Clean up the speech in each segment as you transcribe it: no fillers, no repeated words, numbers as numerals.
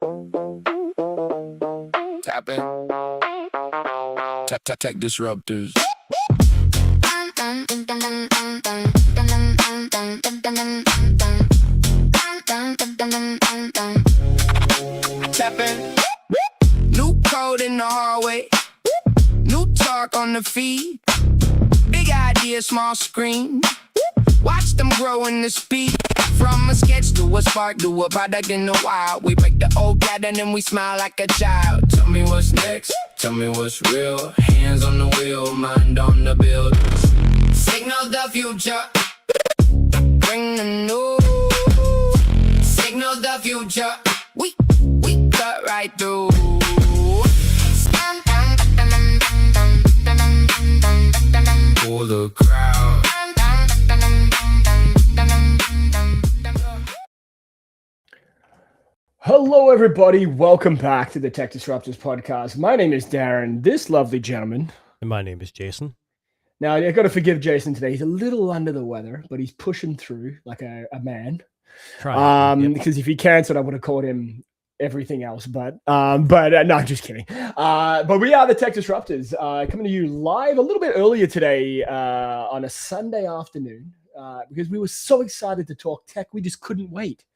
Tap in. Tech Disruptors. Tap in. New code in the hallway. New talk on the feed. Big idea, small screen. Watch them grow in the speed. From a sketch to a spark to a product in the wild. We break the old pattern and we smile like a child. Tell me what's next, tell me what's real. Hands on the wheel, mind on the build. Signal the future, bring the new. Signal the future, we cut right through. For the crowd. Hello, everybody. Welcome back to the Tech Disruptors podcast. My name is Darren, this lovely gentleman. And my name is Jason. Now, I've got to forgive Jason today. He's a little under the weather, but he's pushing through like a man. Because if he canceled, I would have called him everything else. But no, I'm just kidding. But we are the Tech Disruptors, coming to you live a little bit earlier today on a Sunday afternoon because we were so excited to talk tech. We just couldn't wait.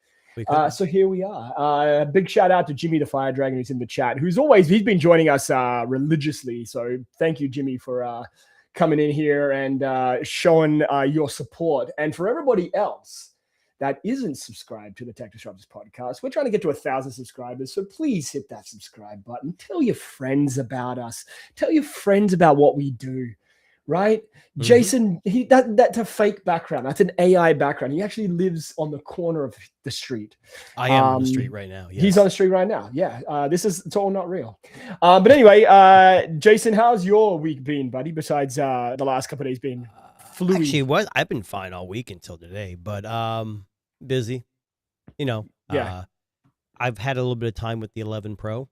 So here we are. Big shout out to Jimmy the Fire Dragon who's in the chat, he's been joining us religiously. So thank you, Jimmy, for coming in here and showing your support. And for everybody else that isn't subscribed to the Tech Disruptors podcast, we're trying to get to 1,000 subscribers. So please hit that subscribe button. Tell your friends about us. Tell your friends about what we do. Right? Mm-hmm. Jason, that's a fake background. That's an AI background. He actually lives on the corner of the street. I am on the street right now. Yes. He's on the street right now. Yeah. It's all not real. But anyway, Jason, how's your week been, buddy? Besides the last couple of days being fluid. Actually, I've been fine all week until today, but busy. Yeah. I've had a little bit of time with the 11 Pro.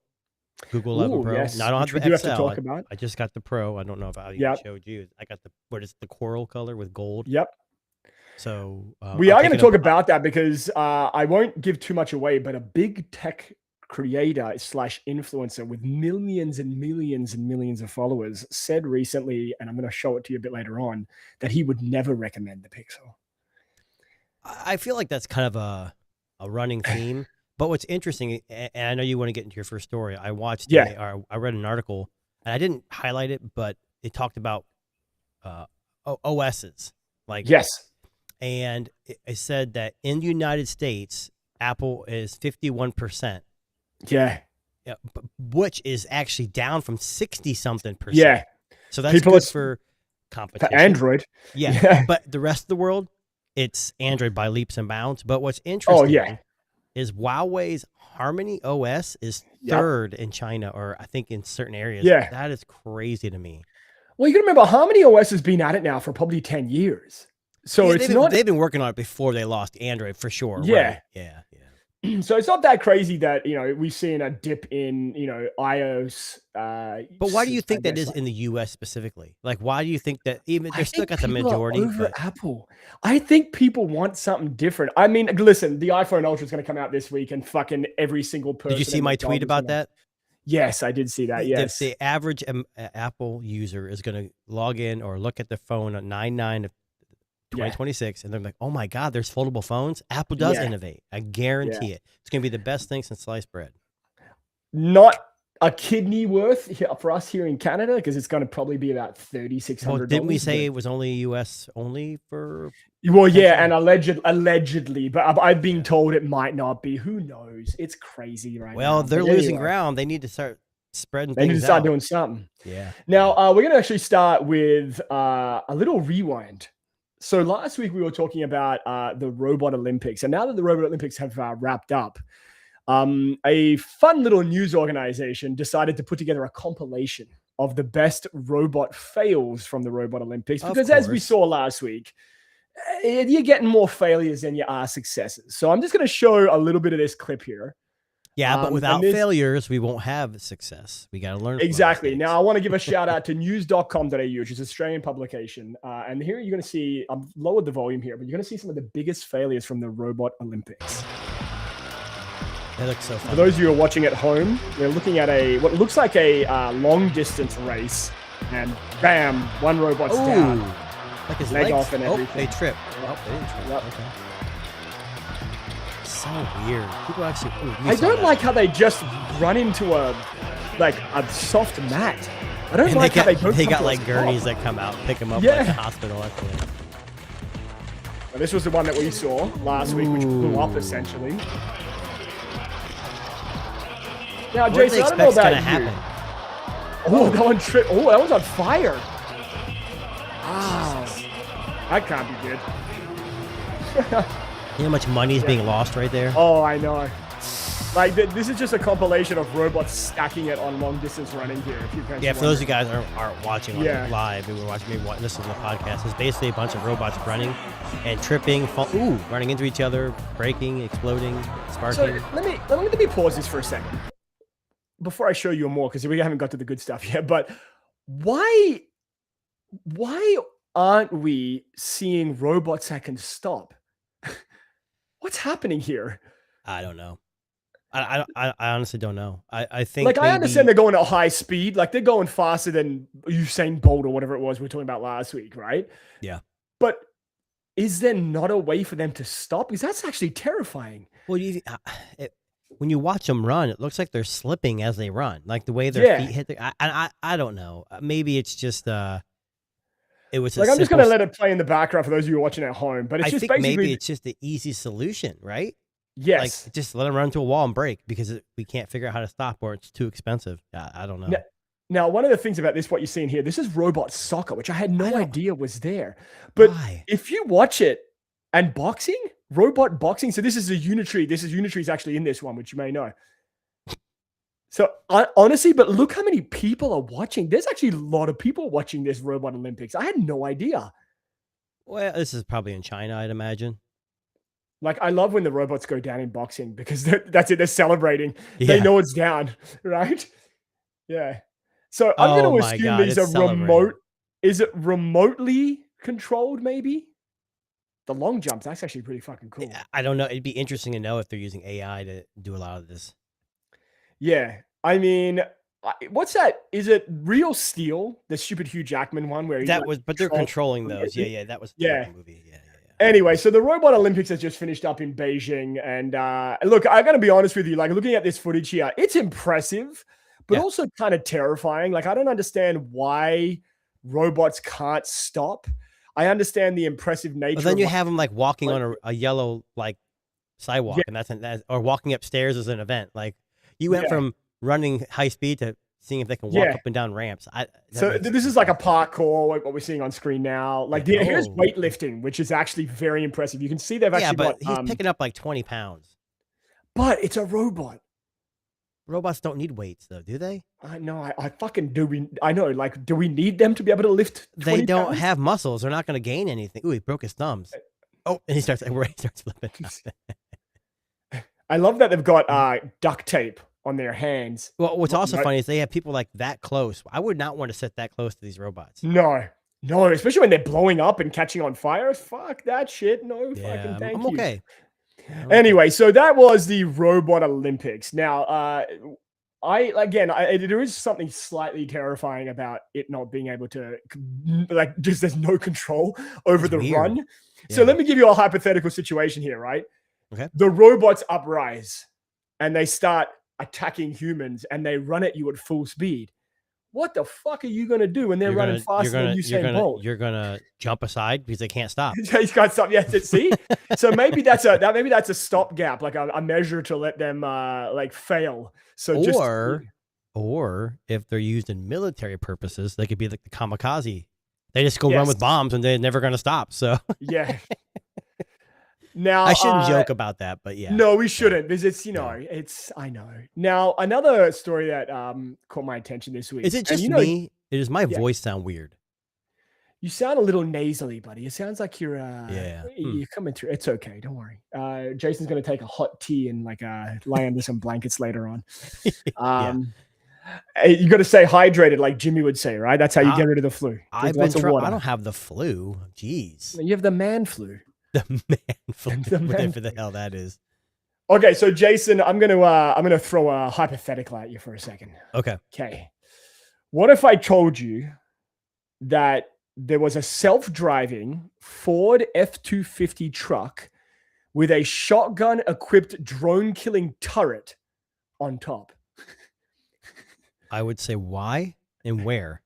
Google 11 Pro. Yes. Now, I don't have the do XL. have to talk about. I just got the Pro. I don't know if I even showed you. I got the coral color with gold. Yep. So we are going to talk about that because I won't give too much away, but a big tech creator / influencer with millions and millions and millions of followers said recently, and I'm going to show it to you a bit later on, that he would never recommend the Pixel. I feel like that's kind of a running theme. But what's interesting, and I know you want to get into your first story, I read an article, and I didn't highlight it, but it talked about OSs. Yes. And it said that in the United States, Apple is 51%. Yeah. Which is actually down from 60-something%. Yeah. So that's good for competition. For Android. Yeah. But the rest of the world, it's Android by leaps and bounds. But what's interesting is Huawei's Harmony OS is third in China, or I think in certain areas. Yeah. That is crazy to me. Well, you can remember Harmony OS has been at it now for probably 10 years. So they've been working on it before they lost Android for sure. Yeah. Right? Yeah. So it's not that crazy that, we've seen a dip in, iOS. But why do you think that is in the US specifically? Like, why do you think that they're still got the majority? Apple. I think people want something different. I mean, listen, the iPhone Ultra is going to come out this week and fucking every single person. Did you see my tweet about that? Yes, I did see that. Yes. The average Apple user is going to log in or look at the phone at 9/9 of 2026, and they're like, oh my God, there's foldable phones. Apple does innovate. I guarantee it. It's going to be the best thing since sliced bread. Not a kidney worth for us here in Canada, because it's going to probably be about $3,600. Well, didn't we say it was only US only for? Well, yeah, and allegedly, but I've been told it might not be. Who knows? It's crazy right now. Well, they're losing ground. They need to start spreading things out. They need to start doing something. Yeah. Now, we're going to actually start with a little rewind. So last week we were talking about the Robot Olympics, and now that the Robot Olympics have wrapped up, a fun little news organization decided to put together a compilation of the best robot fails from the Robot Olympics, because as we saw last week, you're getting more failures than you are successes. So I'm just going to show a little bit of this clip here. Yeah, but without failures, we won't have success. We got to learn. Exactly. Now, I want to give a shout out to news.com.au, which is an Australian publication. And here you're going to see, I've lowered the volume here, but you're going to see some of the biggest failures from the Robot Olympics. They look so fun. For those of you who are watching at home, we're looking at what looks like a long distance race, and bam, one robot's down. Like his leg legs off and everything. They trip. Oh, they didn't trip. Yep. Okay. So weird. People actually. I don't like how they just run into a soft mat. I don't like how they don't. They got like gurneys that come out, pick them up like the hospital. That's weird. Well, this was the one that we saw last week, which blew up essentially. Now, What Jason, do they I don't know expect's about gonna you. happen? Oh, that one tripped. Oh, that one's on fire. Wow. That can't be good. You know how much money is being lost right there? Oh, I know. Like, this is just a compilation of robots stacking it on long distance running here. If you guys Yeah, for those of you guys aren't watching live, we were watching, maybe listening to the podcast. It's basically a bunch of robots running and tripping, running into each other, breaking, exploding, sparking. So let me pause this for a second before I show you more, because we haven't got to the good stuff yet. But why aren't we seeing robots that can stop? What's happening here? I don't know. I honestly don't know. I think like, I understand they're going at high speed, like they're going faster than Usain Bolt or whatever it was we were talking about last week, right? Yeah. But is there not a way for them to stop? Because that's actually terrifying. Well, when you watch them run, it looks like they're slipping as they run, like the way their feet hit. I don't know. Maybe it's just it was like, I'm just going to let it play in the background for those of you watching at home. But it's I just think basically maybe it's just the easy solution, right? Yes. Like, just let them run into a wall and break because we can't figure out how to stop, or it's too expensive. I don't know. Now, one of the things about this, what you're seeing here, this is robot soccer, which I had no idea was there. But if you watch it, and boxing, robot boxing. So this is a unitary. Unitary is actually in this one, which you may know. So honestly, but look how many people are watching. There's actually a lot of people watching this Robot Olympics. I had no idea. Well, this is probably in China, I'd imagine. Like, I love when the robots go down in boxing because that's it. They're celebrating. Yeah. They know it's down, right? Yeah. So I'm going to assume these are remote. Is it remotely controlled, maybe? The long jumps, that's actually pretty fucking cool. I don't know. It'd be interesting to know if they're using AI to do a lot of this. Yeah. I mean, what's that? Is it Real Steel, the stupid Hugh Jackman one? Where but they're controlling those. Yeah, that was the movie. Yeah. Anyway, so the Robot Olympics has just finished up in Beijing. And look, I got to be honest with you, like, looking at this footage here, it's impressive, but also kind of terrifying. Like, I don't understand why robots can't stop. I understand the impressive nature. But then you have them like walking on a yellow like sidewalk, and or walking upstairs as an event. Like, you went from running high speed to seeing if they can walk up and down ramps. So this is like a parkour, what we're seeing on screen now. Like, here's weightlifting, which is actually very impressive. You can see they've actually but he's picking up like 20 pounds. But it's a robot. Robots don't need weights, though, do they? I know. I fucking do. I know. Like, do we need them to be able to lift 20 They don't pounds? have muscles. They're not going to gain anything. Ooh, he broke his thumbs. Oh, and he starts flipping. I love that they've got duct tape on their hands. Well, what's also funny is they have people like that close. I would not want to sit that close to these robots. No, especially when they're blowing up and catching on fire. Fuck that shit. No, fucking thank you. I'm okay. Anyway, so that was the Robot Olympics. Now, there is something slightly terrifying about it not being able to, like, just there's no control over the run. Yeah. So let me give you a hypothetical situation here, right? Okay. The robots uprise and they start attacking humans and they run at you at full speed. What the fuck are you going to do when they're running faster than Usain Bolt? You're going to jump aside because they can't stop. He's got to stop. Yeah, see? So maybe that's a stopgap, like a measure to let them fail. So or if they're used in military purposes, they could be like the kamikaze. They just go run with bombs and they're never going to stop. So yeah. Now, I shouldn't joke about that, but yeah. No, we shouldn't, because it's, I know. Now, another story that caught my attention this week. Is it just me? Does my voice sound weird? You sound a little nasally, buddy. It sounds like you're coming through. It's okay. Don't worry. Jason's going to take a hot tea and lie under some blankets later on. You got to stay hydrated, like Jimmy would say, right? That's how you get rid of the flu. I don't have the flu. Jeez. You have the man flu. The man flu, whatever the hell that is. Okay, so Jason, I'm gonna throw a hypothetical at you for a second. Okay. Okay. What if I told you that there was a self-driving Ford F-250 truck with a shotgun-equipped drone-killing turret on top? I would say why and where.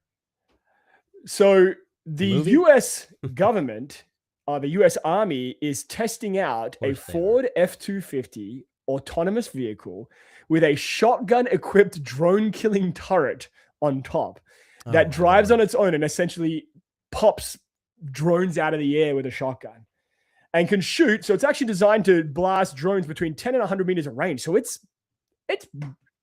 So the Movie? U.S. government, the U.S. Army, is testing out a course they are. Ford F-250 autonomous vehicle with a shotgun-equipped drone-killing turret on top that drives on its own and essentially pops drones out of the air with a shotgun and can shoot. So it's actually designed to blast drones between 10 and 100 meters of range. So it's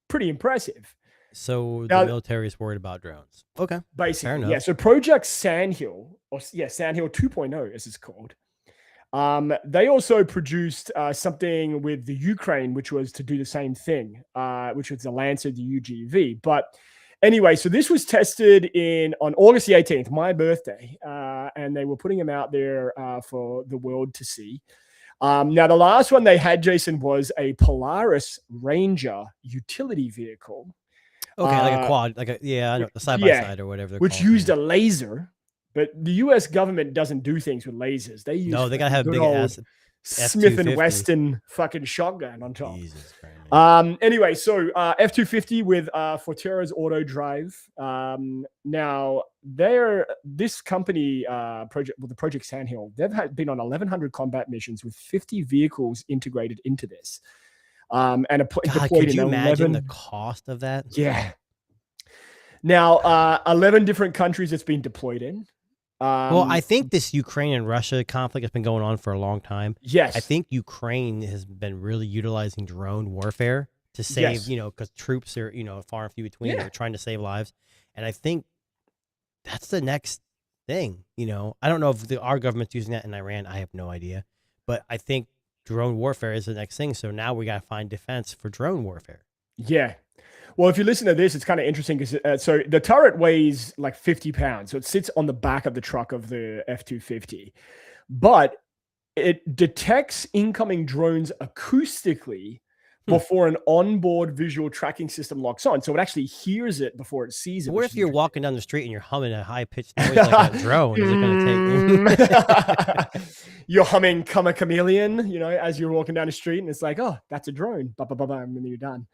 pretty impressive. So Now, the military is worried about drones. Okay. Basically, Fair enough. yeah. So Project Sandhill, Sandhill 2.0, as it's called. They also produced something with the Ukraine, which was to do the same thing, which was the Lancer, the UGV. But anyway, so this was tested on August the 18th, my birthday, and they were putting them out there for the world to see. Now, the last one they had, Jason, was a Polaris Ranger utility vehicle. Okay, like a quad, I know, a side-by-side or whatever. Which used a laser, but the U.S. government doesn't do things with lasers. They use they gotta have good big old ass Smith and F-250. Wesson fucking shotgun on top. Jesus Christ. Anyway, so F-250 with Fortero's auto drive. Now this company the Project Sandhill, they've been on 1,100 combat missions with 50 vehicles integrated into this. And deployed could you in imagine the cost of that? Yeah. Now, 11 different countries it's been deployed in. Well, I think this Ukraine and Russia conflict has been going on for a long time. Yes. I think Ukraine has been really utilizing drone warfare to save, because troops are, far and few between. They're trying to save lives. And I think that's the next thing, I don't know if our government's using that in Iran. I have no idea. But I think drone warfare is the next thing. So now we got to find defense for drone warfare. Yeah. Well, if you listen to this, it's kind of interesting because so the turret weighs like 50 pounds. So it sits on the back of the truck of the F-250, but it detects incoming drones acoustically before an onboard visual tracking system locks on. So it actually hears it before it sees it. What if you're walking down the street and you're humming a high-pitched noise like a drone? Is it going to take... You're humming Come a Chameleon, as you're walking down the street, and it's like, oh, that's a drone. And then you're done.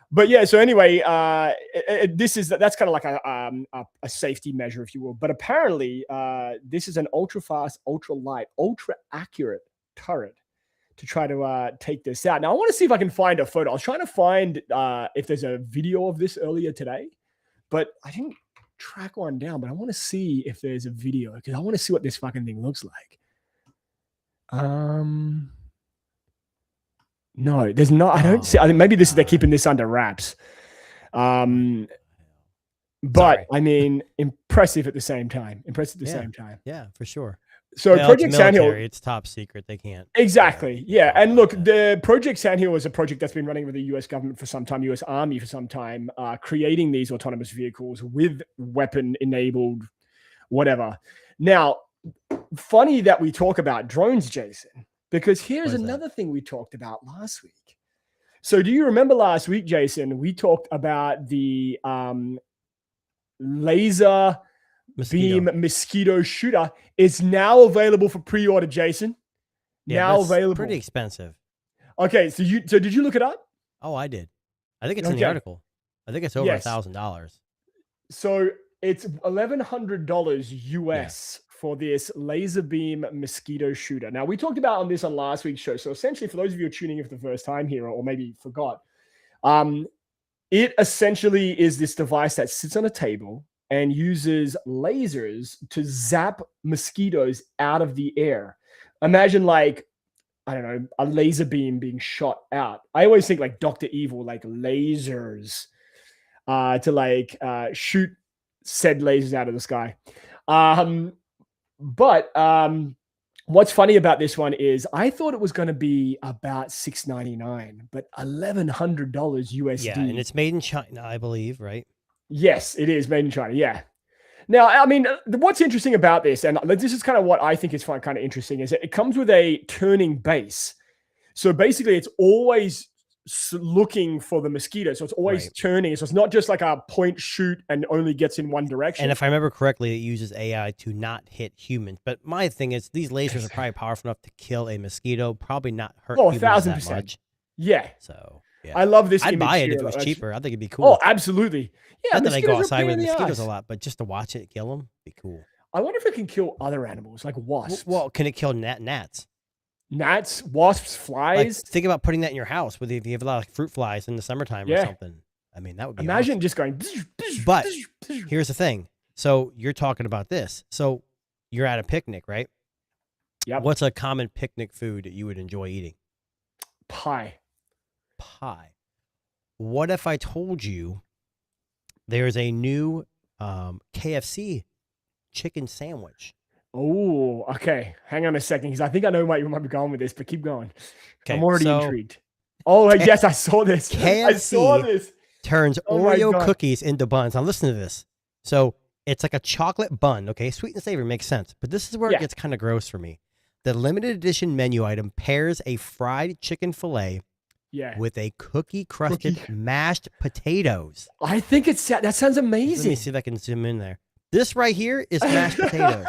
But yeah, so anyway, that's kind of like a safety measure, if you will. But apparently, this is an ultra fast, ultra light, ultra accurate turret to try to take this out. Now, I want to see if I can find a photo. I was trying to find if there's a video of this earlier today, but I didn't track one down. But I want to see if there's a video because I want to see what this fucking thing looks like. No, there's not. I don't see. I think maybe they're keeping this under wraps. But I mean, impressive at the same time. Same time. Yeah, for sure. So Project Sandhill, it's top secret. They can't. Exactly. Yeah. And look, the Project Sandhill is a project that's been running with the U.S. government for some time, U.S. Army for some time, creating these autonomous vehicles with weapon-enabled whatever. Now, funny that we talk about drones, Jason. Because here's another thing we talked about last week. So do you remember last week, Jason, we talked about the laser beam mosquito shooter. It's now available for pre-order, Jason. Yeah, now available. Pretty expensive. Okay, so did you look it up? Oh, I did. I think it's in the article. I think it's over $1,000. So it's $1,100 US. For this laser beam mosquito shooter. Now, we talked about this on last week's show. So essentially, for those of you who are tuning in for the first time here, or maybe forgot, it essentially is this device that sits on a table and uses lasers to zap mosquitoes out of the air. Imagine like, I don't know, a laser beam being shot out. I always think like Dr. Evil, like lasers to shoot said lasers out of the sky. But what's funny about this one is I thought it was going to be about $699, but $1,100 USD. Yeah, and it's made in China, I believe, right? Yes, it is made in China. Yeah. Now, I mean, what's interesting about this, and this is kind of what I think is kind of interesting, is it comes with a turning base. So basically, it's always looking for the mosquito. So it's always turning. So it's not just like a point shoot and only gets in one direction. And if I remember correctly, it uses AI to not hit humans. But my thing is, these lasers are probably powerful enough to kill a mosquito, probably not hurt humans 1,000%. That much. Yeah. So yeah. I love this. I'd buy it if it was cheaper. I think it'd be cool. Oh, absolutely. Yeah. Not that I go outside with mosquitoes a lot, but just to watch it kill them, be cool. I wonder if it can kill other animals like wasps. Well, can it kill gnats? Gnats, wasps, flies. Like, think about putting that in your house if you have a lot of fruit flies in the summertime or something. I mean, that would be imagine awesome. just going. But here's the thing. So you're talking about this. So you're at a picnic, right? Yep. What's a common picnic food that you would enjoy eating? Pie. What if I told you there's a new KFC chicken sandwich? Oh, okay. Hang on a second, because I think I know where you might be going with this, but keep going. Okay, I'm already intrigued. Oh, yes, I saw this. KFC I saw this. Turns Oreo cookies into buns. Now listen to this. So it's like a chocolate bun, okay? Sweet and savory makes sense, but this is where it gets kind of gross for me. The limited edition menu item pairs a fried chicken fillet with a cookie-crusted mashed potatoes. I think that sounds amazing. Let me see if I can zoom in there. This right here is mashed potatoes.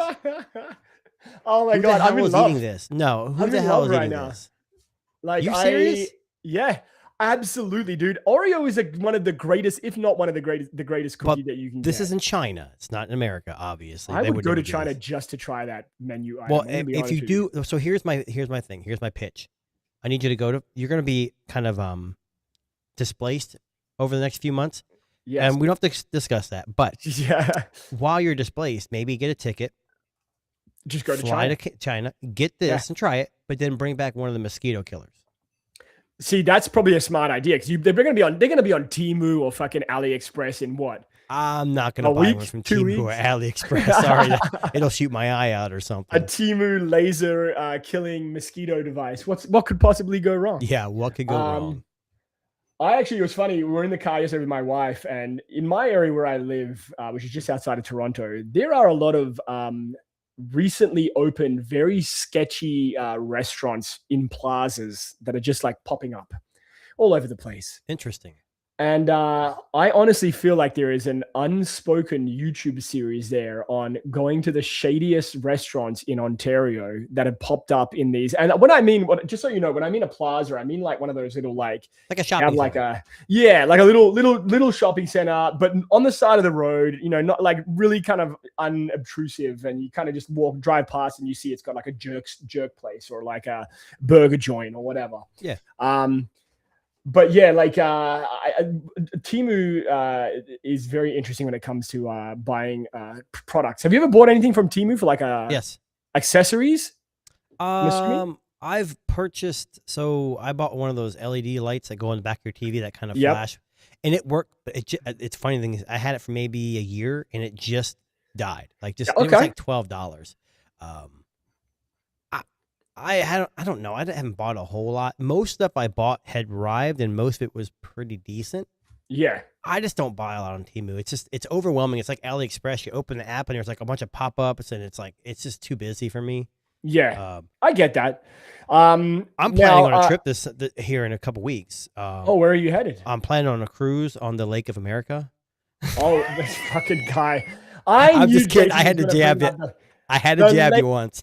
Oh my God, I'm eating this. No, who the hell is eating this? Like, you serious? Yeah, absolutely, dude. Oreo is one of the greatest, if not one of the greatest cookie that you can get. This is in China. It's not in America, obviously. I would go to China just to try that menu item. Well, if you do, so here's my thing. Here's my pitch. I need you to you're going to be kind of displaced over the next few months. Yes. And we don't have to discuss that. But while you're displaced, maybe get a ticket. Just go to China, get this and try it, but then bring back one of the mosquito killers. See, that's probably a smart idea because they're going to be on Temu or fucking AliExpress in what? I'm not going to buy one from Temu or AliExpress. Sorry, it'll shoot my eye out or something. A Temu laser killing mosquito device. What could possibly go wrong? Yeah, what could go wrong? It was funny. We were in the car yesterday with my wife, and in my area where I live, which is just outside of Toronto, there are a lot of recently opened, very sketchy restaurants in plazas that are just like popping up all over the place. Interesting. And I honestly feel like there is an unspoken YouTube series there on going to the shadiest restaurants in Ontario that have popped up in these. And when I mean, just so you know, when I mean a plaza, I mean like one of those little like a shopping like center. Like a little shopping center, but on the side of the road, you know, not like really kind of unobtrusive, and you kind of just drive past and you see it's got like a jerk place or like a burger joint or whatever. Yeah. But yeah, like Temu is very interesting when it comes to buying products. Have you ever bought anything from Temu for like accessories? I've purchased. So I bought one of those LED lights that go on the back of your TV that kind of flash, and it worked. But it's funny thing is, I had it for maybe a year, and it just died. Like it was like $12. I don't know. I haven't bought a whole lot. Most stuff I bought had arrived, and most of it was pretty decent. Yeah. I just don't buy a lot on Temu. It's overwhelming. It's like AliExpress. You open the app, and there's like a bunch of pop-ups, and it's just too busy for me. Yeah, I get that. I'm planning on a trip here in a couple weeks. Where are you headed? I'm planning on a cruise on the Lake of America. Oh, this fucking guy! I'm just kidding. I had to jab it. I had to jab you once.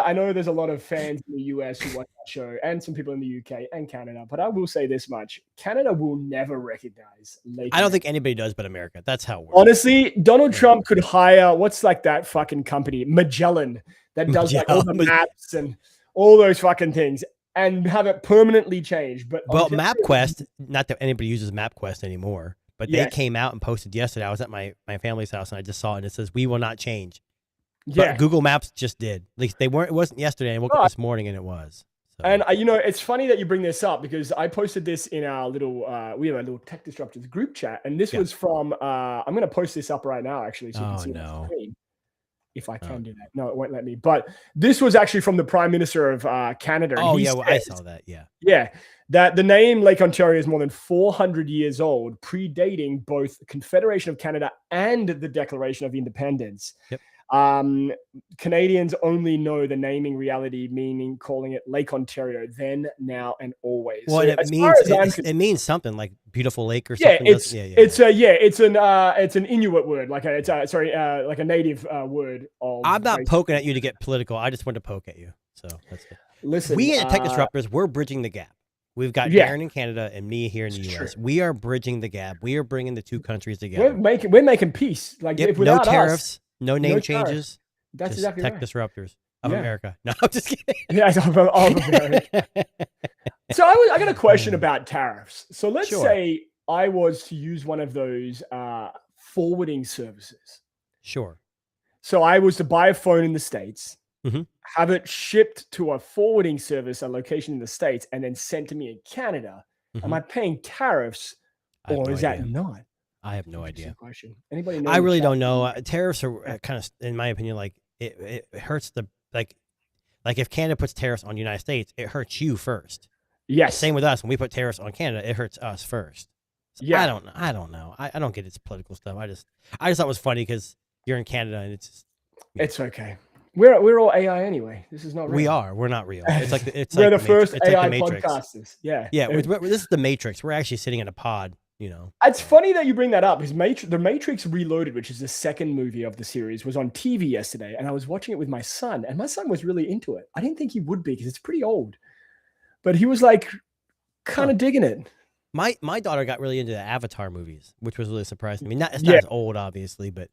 I know there's a lot of fans in the US who watch that show, and some people in the UK and Canada, but I will say this much. Canada will never recognize Lake I don't think anybody does but America. That's how it works. Honestly, Donald Trump could hire, what's like that fucking company, Magellan, that does like all the maps and all those fucking things, and have it permanently changed. But MapQuest, not that anybody uses MapQuest anymore, but they came out and posted yesterday. I was at my family's house, and I just saw it, and it says, "We will not change." But Google Maps just did. At least they weren't. It wasn't yesterday. I woke up this morning and it was. So. And it's funny that you bring this up because I posted this in our little. We have a little Tech Disruptors group chat, and this was from. I'm going to post this up right now, actually, so you can see it on the screen. If I can do that, no, it won't let me. But this was actually from the Prime Minister of Canada. Oh yeah, I saw that. Yeah, that the name Lake Ontario is more than 400 years old, predating both the Confederation of Canada and the Declaration of Independence. Yep. Canadians only know the naming reality, meaning calling it Lake Ontario, then, now, and always. Well, So it as means far as I'm it means something like beautiful lake or yeah, something. it's an Inuit word, like a native word of. I'm not poking at you to get political. I just want to poke at you. So that's it. Listen, we at Tech Disruptors, we're bridging the gap. We've got Darren in Canada and me here in the US. We are bridging the gap. We are bringing the two countries together. We're making peace. Like no tariffs, no name tariffs. changes. That's just exactly Tech right. Disruptors of America. No, I'm just kidding. Yeah, of America. So I got a question about tariffs. So let's say I was to use one of those forwarding services. Sure. So I was to buy a phone in the States, have it shipped to a forwarding service, a location in the States, and then sent to me in Canada. Am I paying tariffs, or is that not? I have no idea. Question. Anybody know? I really don't know. Tariffs are kind of, in my opinion, like it hurts the like if Canada puts tariffs on the United States, it hurts you first. Yes. Same with us. When we put tariffs on Canada, it hurts us first. So I don't know. I don't get its political stuff. I just thought it was funny because you're in Canada and it's just, it's okay. We're all AI anyway. This is not real. We are. We're not real. It's like we're like the first AI Matrix. podcasters. Yeah. Yeah. This is the Matrix. We're actually sitting in a pod. You know, it's funny that you bring that up because the Matrix Reloaded, which is the second movie of the series, was on TV yesterday, and I was watching it with my son, and my son was really into it. I didn't think he would be because it's pretty old, but he was like kind of digging it. My daughter got really into the Avatar movies, which was really surprising. I mean, it's not as old, obviously, but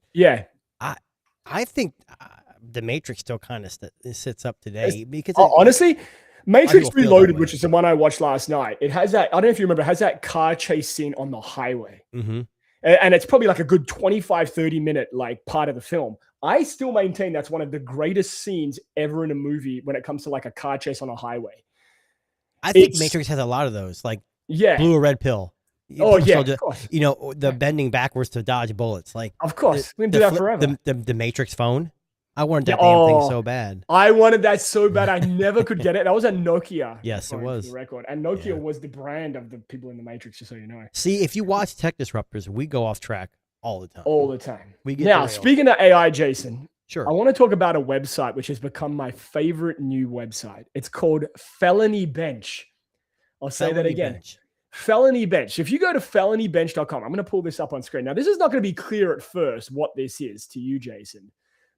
I think the Matrix still kind of sits up today because honestly. Matrix Reloaded, which is the one I watched last night, it has that, I don't know if you remember, it has that car chase scene on the highway. And it's probably like a good 25-30 minute like part of the film. I still maintain that's one of the greatest scenes ever in a movie when it comes to like a car chase on a highway. I think Matrix has a lot of those, like blue or red pill. Of course. You know, the bending backwards to dodge bullets. Like, of course, we can do that forever. The Matrix phone. I wanted that damn thing so bad. I wanted that so bad. I never could get it. That was a Nokia. Yes, it was. For the record. And Nokia was the brand of the people in the Matrix, just so you know. See, if you watch Tech Disruptors, we go off track all the time. All the time. We get now, speaking of AI, Jason, sure. I want to talk about a website which has become my favorite new website. It's called Felony Bench. I'll say that again. Bench. Felony Bench. If you go to felonybench.com, I'm going to pull this up on screen. Now, this is not going to be clear at first what this is to you, Jason.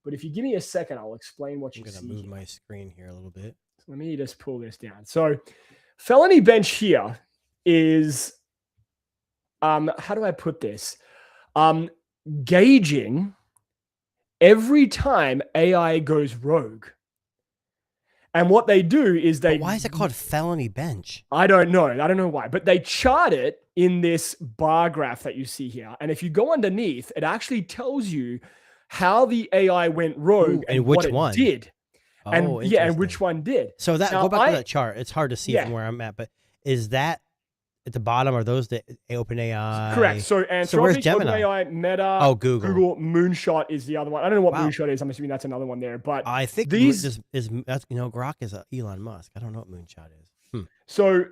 But if you give me a second, I'll explain what you see. I'm going to move my screen here a little bit. Let me just pull this down. So Felony Bench here is, how do I put this? Gauging every time AI goes rogue. And what they do is But why is it called Felony Bench? I don't know. I don't know why. But they chart it in this bar graph that you see here. And if you go underneath, it actually tells you how the AI went rogue and which one did. And and which one did. So that go back to that chart. It's hard to see from where I'm at, but is that at the bottom? Are those the OpenAI? Correct. So Anthropic, OpenAI, Meta, Google, Moonshot is the other one. I don't know what Moonshot is. I'm assuming that's another one there. But I think these is Grok is Elon Musk. I don't know what Moonshot is. So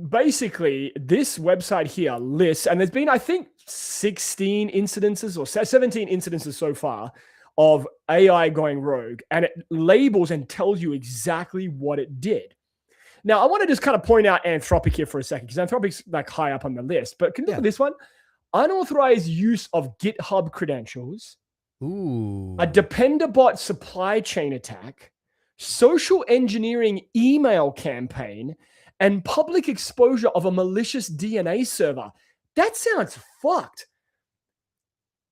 basically, this website here lists, and there's been, I think, 16 incidences or 17 incidences so far of AI going rogue, and it labels and tells you exactly what it did. Now, I want to just kind of point out Anthropic here for a second, because Anthropic's like high up on the list. But can you look at this one? Unauthorized use of GitHub credentials, a Dependabot supply chain attack, social engineering email campaign, and public exposure of a malicious DNA server. That sounds fucked.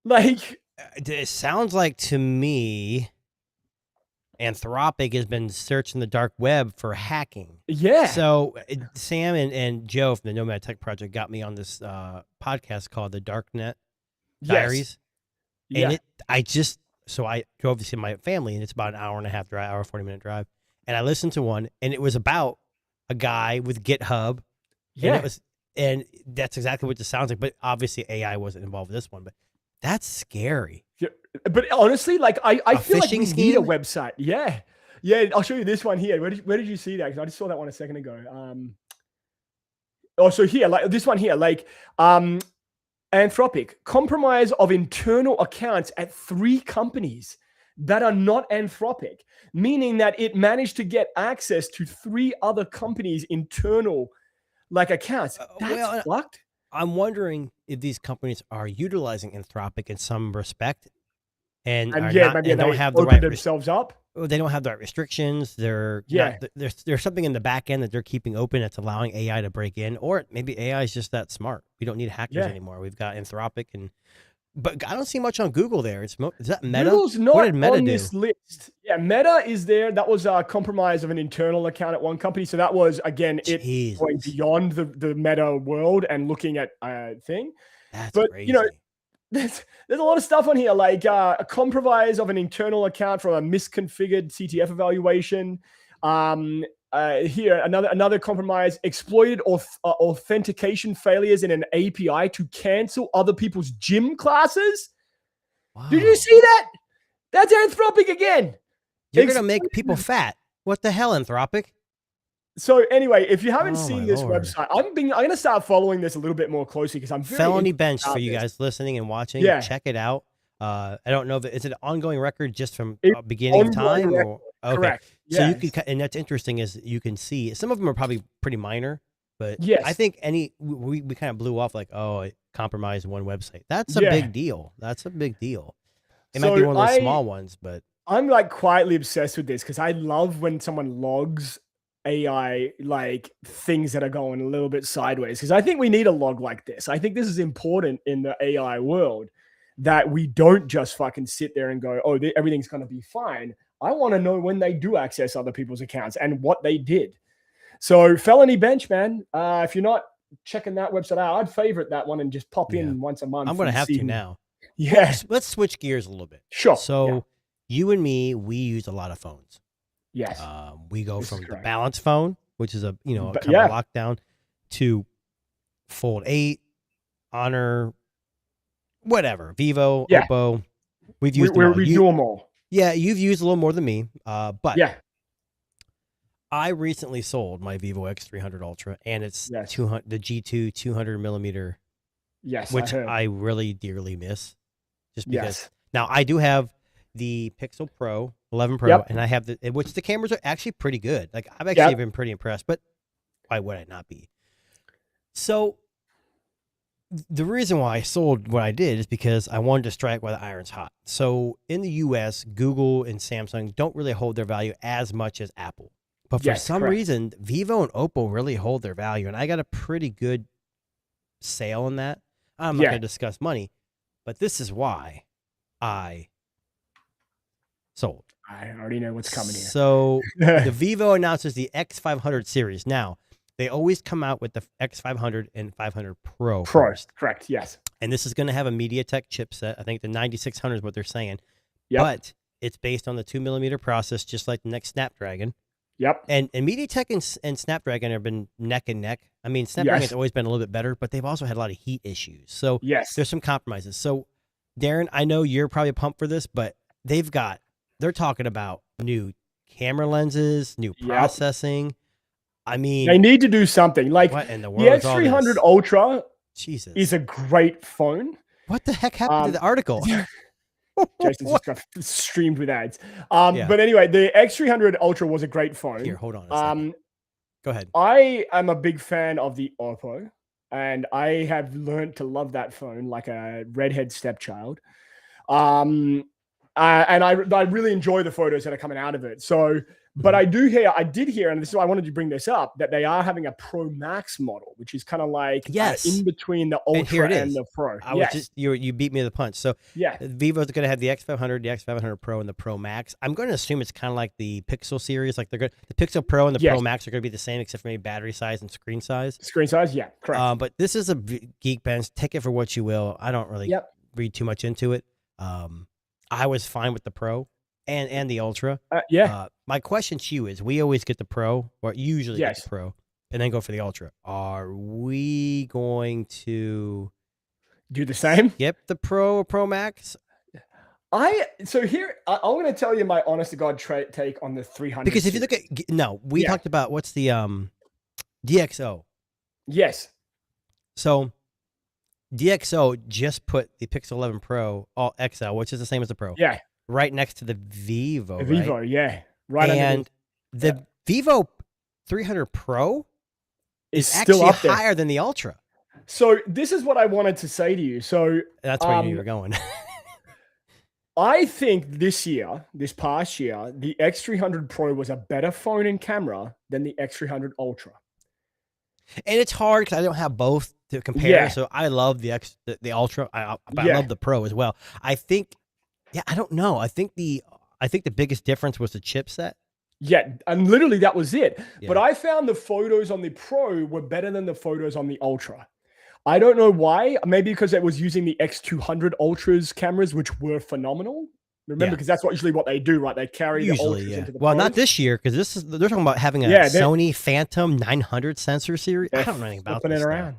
Like, it sounds like to me, Anthropic has been searching the dark web for hacking. Yeah. So Sam and Joe from the Nomad Tech Project got me on this podcast called the Darknet Diaries. Yeah. And I drove to see my family, and it's about an hour and a half drive, hour 40-minute drive. And I listened to one, and it was about a guy with GitHub. Yeah. And that's exactly what this sounds like. But obviously AI wasn't involved with this one, but that's scary. Yeah. But honestly, like I feel like we scheme? need a website. Yeah. Yeah. I'll show you this one here. Where did you see that? Because I just saw that one a second ago. So here, like this one here, like Anthropic, compromise of internal accounts at 3 companies. that are not Anthropic, meaning that it managed to get access to 3 other companies' internal accounts. That's fucked. I'm wondering if these companies are utilizing Anthropic in some respect and And are yeah, not, maybe and they don't have the opened right themselves up. they don't have the right restrictions. They're Yeah. there's something in the back end that they're keeping open that's allowing AI to break in, or maybe AI is just that smart. We don't need hackers anymore. We've got Anthropic but I don't see much on Google there. Is that Meta? Google's not what did Meta on do? this list. Yeah, Meta is there. That was a compromise of an internal account at one company. So that was, again, it going beyond the Meta world and looking at a thing. That's but, crazy. You know, there's a lot of stuff on here, like a compromise of an internal account from a misconfigured CTF evaluation. Here, another compromise, exploited authentication failures in an API to cancel other people's gym classes. Wow. Did you see that? That's Anthropic again. You're going to make people fat. What the hell, Anthropic? So anyway, if you haven't seen this website, I'm going to start following this a little bit more closely because I'm very Felony Bench for you guys listening and watching. Yeah. Check it out. I don't know if is it an ongoing record just from beginning of time? Or, okay. Correct. So you can, and that's interesting is you can see some of them are probably pretty minor, but I think we kind of blew off like, oh, it compromised one website. That's a big deal. That's a big deal. It might be one of those small ones, but I'm quietly obsessed with this because I love when someone logs AI things that are going a little bit sideways, because I think we need a log like this. I think this is important in the AI world, that we don't just fucking sit there and go, oh, everything's going to be fine. I want to know when they do access other people's accounts and what they did. So Felony Bench, man, if you're not checking that website out, I'd favorite that one and just pop in once a month. I'm going to have to now. Yes. Let's switch gears a little bit. Sure. So you and me, we use a lot of phones. Yes. We go from the balance phone, which is a kind of lockdown, to Fold 8, Honor, whatever, Vivo, Oppo. We've used them all. We do them all. Yeah, you've used a little more than me, but yeah. I recently sold my Vivo X300 Ultra, and it's the G2 200 millimeter. Yes, which I really dearly miss, just because. Now I do have the Pixel Pro 11 Pro, and I have which the cameras are actually pretty good. Like I've actually been pretty impressed, but why would I not be? So the reason why I sold what I did is because I wanted to strike while the iron's hot. So in the US, Google and Samsung don't really hold their value as much as Apple. But for some reason, Vivo and Oppo really hold their value. And I got a pretty good sale on that. I'm not going to discuss money, but this is why I sold. I already know what's coming here. So the Vivo announces the X500 series. Now, they always come out with the X500 and 500 Pro first. Correct, yes. And this is going to have a MediaTek chipset. I think the 9600 is what they're saying. But it's based on the 2mm process, just like the next Snapdragon. Yep. And MediaTek and Snapdragon have been neck and neck. I mean, Snapdragon's always been a little bit better, but they've also had a lot of heat issues. So there's some compromises. So, Darren, I know you're probably pumped for this, but they're talking about new camera lenses, new processing. I mean, they need to do something. Like what in the world the X300 Ultra is a great phone. What the heck happened to the article? Jason's just got streamed with ads. But anyway, the X300 Ultra was a great phone. Here, hold on a second. Go ahead. I am a big fan of the Oppo, and I have learned to love that phone like a redhead stepchild. And I really enjoy the photos that are coming out of it. So, but I did hear, and this is why I wanted to bring this up, that they are having a Pro Max model, which is kind of like in between the Ultra and the Pro. You beat me to the punch. So Vivo's going to have the X500, the X500 Pro, and the Pro Max. I'm going to assume it's kind of like the Pixel series. Like the Pixel Pro and the Pro Max are going to be the same, except for maybe battery size and screen size. Screen size, yeah, correct. But this is a Geekbench. Take it for what you will. I don't really read too much into it. I was fine with the Pro and the Ultra. My question to you is, we always get the Pro, or usually get the Pro, and then go for the Ultra. Are we going to do the same? Skip the Pro or Pro Max? I'm going to tell you my honest to God take on the 300. Because if you look at, we talked about what's the DxO. Yes. So DxO just put the Pixel 11 Pro all XL, which is the same as the Pro. Yeah. right next to the Vivo, The right? Vivo, yeah. Right And underneath. the Vivo 300 Pro Is is still actually up there. higher than the Ultra. So this is what I wanted to say to you. So That's where you were going. I think this past year, the X300 Pro was a better phone and camera than the X300 Ultra. And it's hard because I don't have both to compare. Yeah. So I love the Ultra, but Yeah. I love the Pro as well. I think, I don't know. I think the biggest difference was the chipset. Yeah, and literally that was it. Yeah. But I found the photos on the Pro were better than the photos on the Ultra. I don't know why. Maybe because it was using the X200 Ultra's cameras, which were phenomenal. Remember, because that's usually what they do, right? They carry the Ultras into the Well, Pros. not this year, because they're talking about having a Sony Phantom 900 sensor series. I don't know anything about this. Around.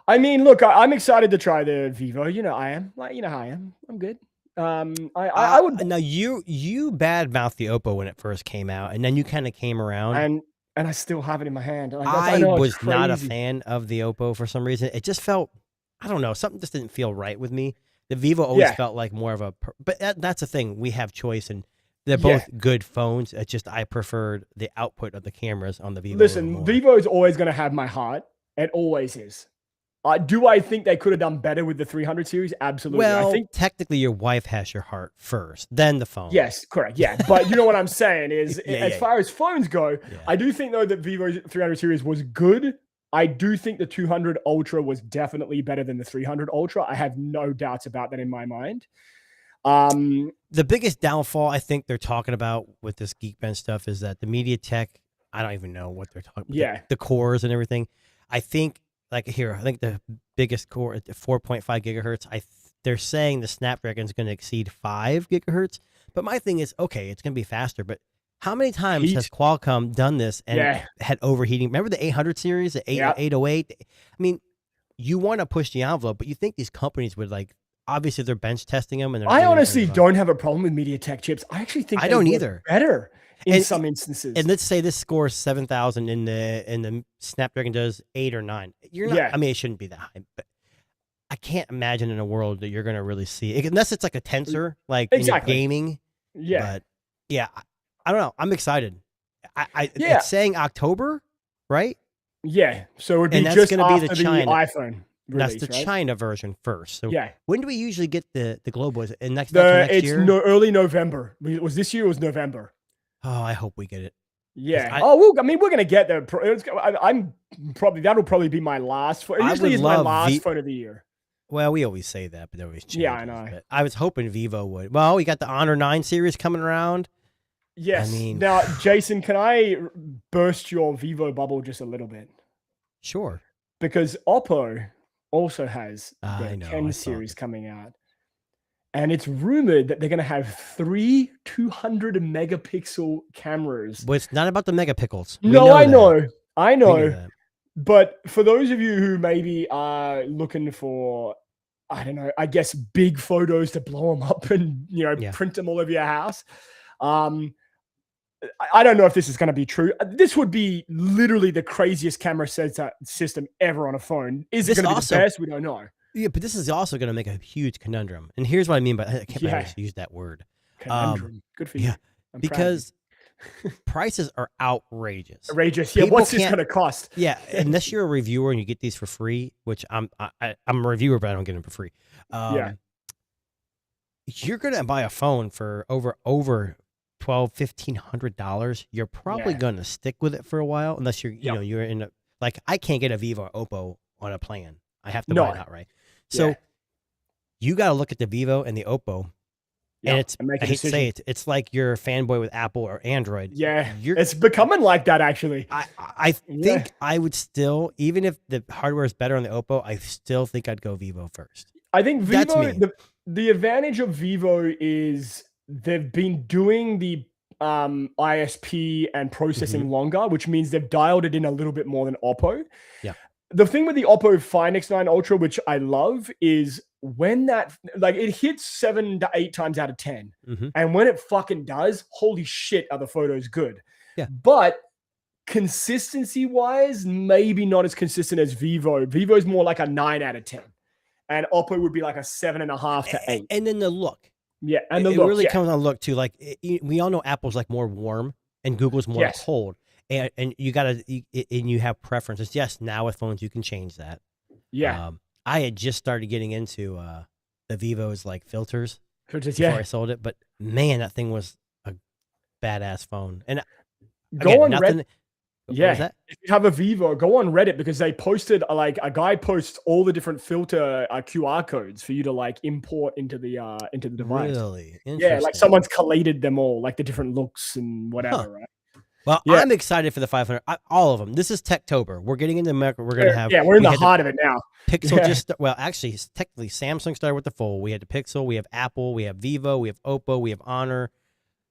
I mean, look, I'm excited to try the Vivo. You know, I am. Like, you know how I am. I'm good. I would. Now you badmouthed the Oppo when it first came out, and then you kind of came around. And I still have it in my hand. Like, I was not a fan of the Oppo for some reason. It just felt, I don't know, something just didn't feel right with me. The Vivo always felt like more of a, but that's the thing. We have choice, and they're both good phones. It's just I preferred the output of the cameras on the Vivo. Listen, Vivo is always going to have my heart. It always is. Do I think they could have done better with the 300 series? Absolutely. Well, I think technically your wife has your heart first, then the phone. Yes, correct. Yeah. But you know what I'm saying is as far as phones go, I do think though that Vivo's 300 series was good. I do think the 200 Ultra was definitely better than the 300 Ultra. I have no doubts about that in my mind. The biggest downfall I think they're talking about with this Geekbench stuff is that the MediaTek, I don't even know what they're talking about. Yeah. The cores and everything. I think I think the biggest core at 4.5 gigahertz, they're saying the Snapdragon is going to exceed 5 gigahertz. But my thing is, okay, it's going to be faster, but how many times has Qualcomm done this and had overheating? Remember the 800 series, the 808? I mean, you want to push the envelope, but you think these companies would obviously they're bench testing them. And I honestly don't have a problem with MediaTek chips. I actually think I don't either. Better in some instances. And let's say this scores 7,000 and the Snapdragon does 8 or 9. You're not. I mean, it shouldn't be that high, but I can't imagine in a world that you're going to really see it, unless it's like a tensor, like in gaming. Yeah. But yeah, I don't know. I'm excited. It's saying October, right? Yeah. So it would be and that's just going to be the China iPhone. Release, that's the China version first. So yeah. When do we usually get the global? Is it next year? It's early November. It was this year. It was November. Oh, I hope we get it. Yeah. We're going to get there. That'll probably be my last phone. It usually is my last phone of the year. Well, we always say that, but they always change. Yeah, I know. But I was hoping Vivo would. Well, we got the Honor 9 series coming around. Yes. Now, Jason, can I burst your Vivo bubble just a little bit? Sure. Because Oppo also has the 10 series coming out. And it's rumored that they're going to have 3 200 megapixel cameras. But it's not about the megapixels. I know. But for those of you who maybe are looking for, I don't know, I guess big photos to blow them up and, print them all over your house. I don't know if this is going to be true. This would be literally the craziest camera system ever on a phone. Is it going to be the best? We don't know. Yeah, but this is also going to make a huge conundrum. And here's what I mean by I can't believe I use that word. Conundrum. Good for you. Yeah, because prices are outrageous. Yeah, what's this going to cost? Yeah, unless you're a reviewer and you get these for free, which I'm a reviewer, but I don't get them for free. You're going to buy a phone for over $1,200-$1,500. You're probably going to stick with it for a while, unless you're you're in a, like, I can't get a Vivo or Oppo on a plan. I have to buy it outright. So you got to look at the Vivo and the Oppo. And I hate to say it, it's like you're a fanboy with Apple or Android. Yeah, it's becoming like that, actually. I think I would still, even if the hardware is better on the Oppo, I still think I'd go Vivo first. I think Vivo, the advantage of Vivo is they've been doing the ISP and processing longer, which means they've dialed it in a little bit more than Oppo. Yeah. The thing with the Oppo Find X9 Ultra, which I love, is when it hits 7 to 8 times out of 10. And when it fucking does, holy shit, are the photos good. Yeah. But consistency wise, maybe not as consistent as Vivo. Vivo is more like a 9 out of 10. And Oppo would be like a 7.5 to 8. And then the look. Yeah, and it really comes on look too. Like we all know Apple's like more warm and Google's more cold, and you gotta and you have preferences. Yes, now with phones you can change that. Yeah, I had just started getting into the Vivo's like filters before I sold it, but man, that thing was a badass phone. And go on nothing. Reddit. Yeah, if you have a Vivo, go on Reddit because they posted like a guy posts all the different filter QR codes for you to like import into the device. Really? Yeah, like someone's collated them all, like the different looks and whatever, right? Well, I'm excited for the 500. All of them. This is Techtober. We're getting into America. We're going to have. Yeah, we're in the heart of it now. Pixel actually, technically, Samsung started with the Fold. We had the Pixel. We have Apple. We have Vivo. We have Oppo. We have Honor.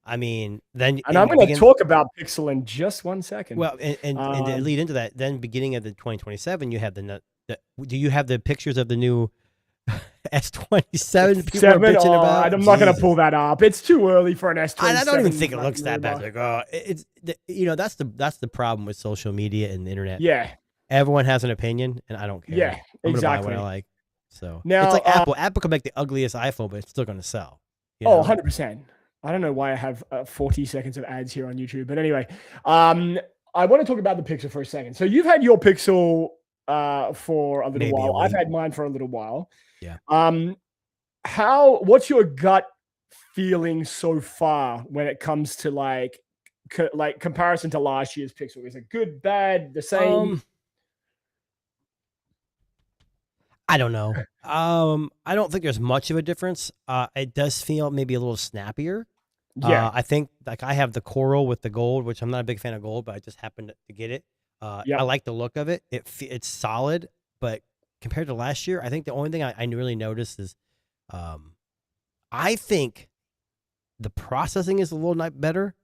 I mean, then. And I'm going to talk about Pixel in just 1 second. Well, and to lead into that, then beginning of the 2027, you have do you have the pictures of the new S27 people are bitching about? I'm not going to pull that up. It's too early for an S27. I don't even think it looks that bad. Like, it's that's the problem with social media and the internet. Yeah, everyone has an opinion, and I don't care. Yeah, exactly. Buy what I like. So now, it's like Apple. Apple can make the ugliest iPhone, but it's still going to sell. 100%. I don't know why I have 40 seconds of ads here on YouTube, but anyway, I want to talk about the Pixel for a second. So you've had your Pixel for a little while. I've had mine for a little while. Yeah. What's your gut feeling so far when it comes to like comparison to last year's Pixel? Is it good, bad, the same? I don't know. I don't think there's much of a difference. It does feel maybe a little snappier. Yeah. I think like I have the coral with the gold, which I'm not a big fan of gold, but I just happened to get it. I like the look of it. It's solid, but compared to last year, I think the only thing I really noticed is, I think the processing is a little better.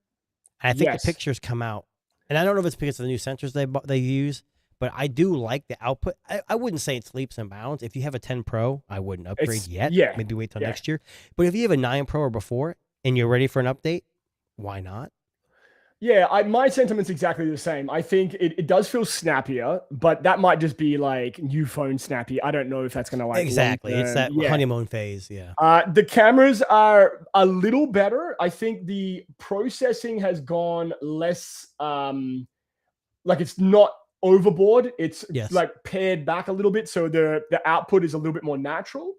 And I think the pictures come out, and I don't know if it's because of the new sensors they use, but I do like the output. I wouldn't say it's leaps and bounds. If you have a 10 Pro, I wouldn't upgrade yet. Yeah. Maybe wait till next year. But if you have a 9 Pro or before and you're ready for an update, why not? Yeah, my sentiment's exactly the same. I think it does feel snappier, but that might just be like new phone snappy. I don't know if that's going to like exactly. It's that honeymoon phase. Yeah. The cameras are a little better. I think the processing has gone less. Like it's not overboard. It's like pared back a little bit, so the output is a little bit more natural.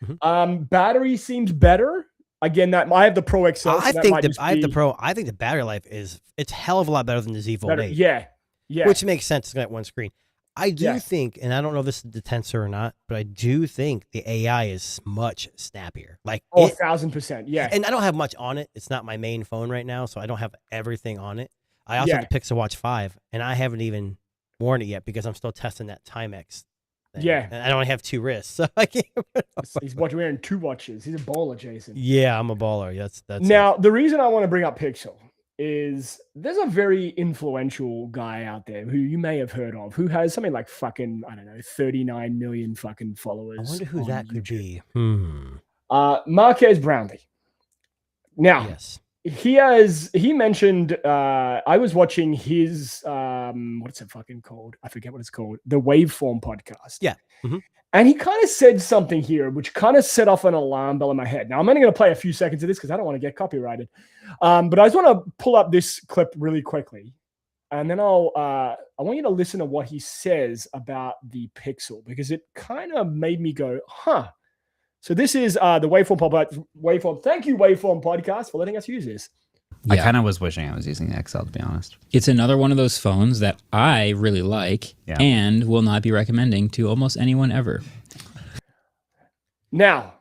Mm-hmm. Battery seems better. Again, that I have the Pro XL. I think the Pro. I think the battery life it's hell of a lot better than the Z Fold 8. Yeah. Which makes sense to that one screen. I do think, and I don't know if this is the tensor or not, but I do think the AI is much snappier. Like 1,000%. Yeah. And I don't have much on it. It's not my main phone right now, so I don't have everything on it. I also have the Pixel Watch 5, and I haven't even worn it yet because I'm still testing that Timex. Yeah, and I only have 2 wrists, so I can't. He's wearing 2 watches. He's a baller, Jason. Yeah, I'm a baller. That's now the reason I want to bring up Pixel is there's a very influential guy out there who you may have heard of who has something like fucking 39 million fucking followers. I wonder who that could be. Marques Brownlee. Now, he mentioned I was watching his what's it fucking called? I forget what it's called. The Waveform podcast. Yeah. Mm-hmm. And he kind of said something here which kind of set off an alarm bell in my head. Now I'm only going to play a few seconds of this because I don't want to get copyrighted. But I just want to pull up this clip really quickly. And then I want you to listen to what he says about the Pixel because it kind of made me go, huh. So this is the Waveform Waveform. Thank you, Waveform Podcast, for letting us use this. Yeah. I kind of was wishing I was using the XL, to be honest. It's another one of those phones that I really like and will not be recommending to almost anyone ever. Now.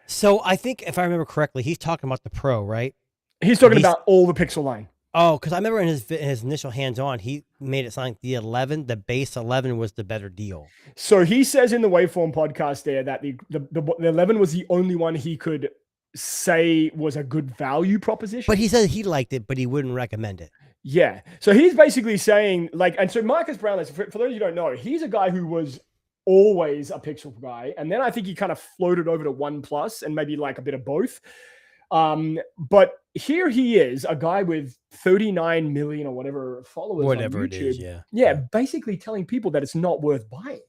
So I think, if I remember correctly, he's talking about the Pro, right? He's talking about all the Pixel line. Oh, because I remember in his initial hands-on, he made it sound like the base 11 was the better deal. So he says in the Waveform podcast there that the 11 was the only one he could say was a good value proposition. But he said he liked it, but he wouldn't recommend it. Yeah. So he's basically saying and so Marques Brownlee, for those who don't know, he's a guy who was always a Pixel guy. And then I think he kind of floated over to OnePlus and maybe like a bit of both. But here he is, a guy with 39 million or whatever followers on YouTube. It is, yeah, basically telling people that it's not worth buying.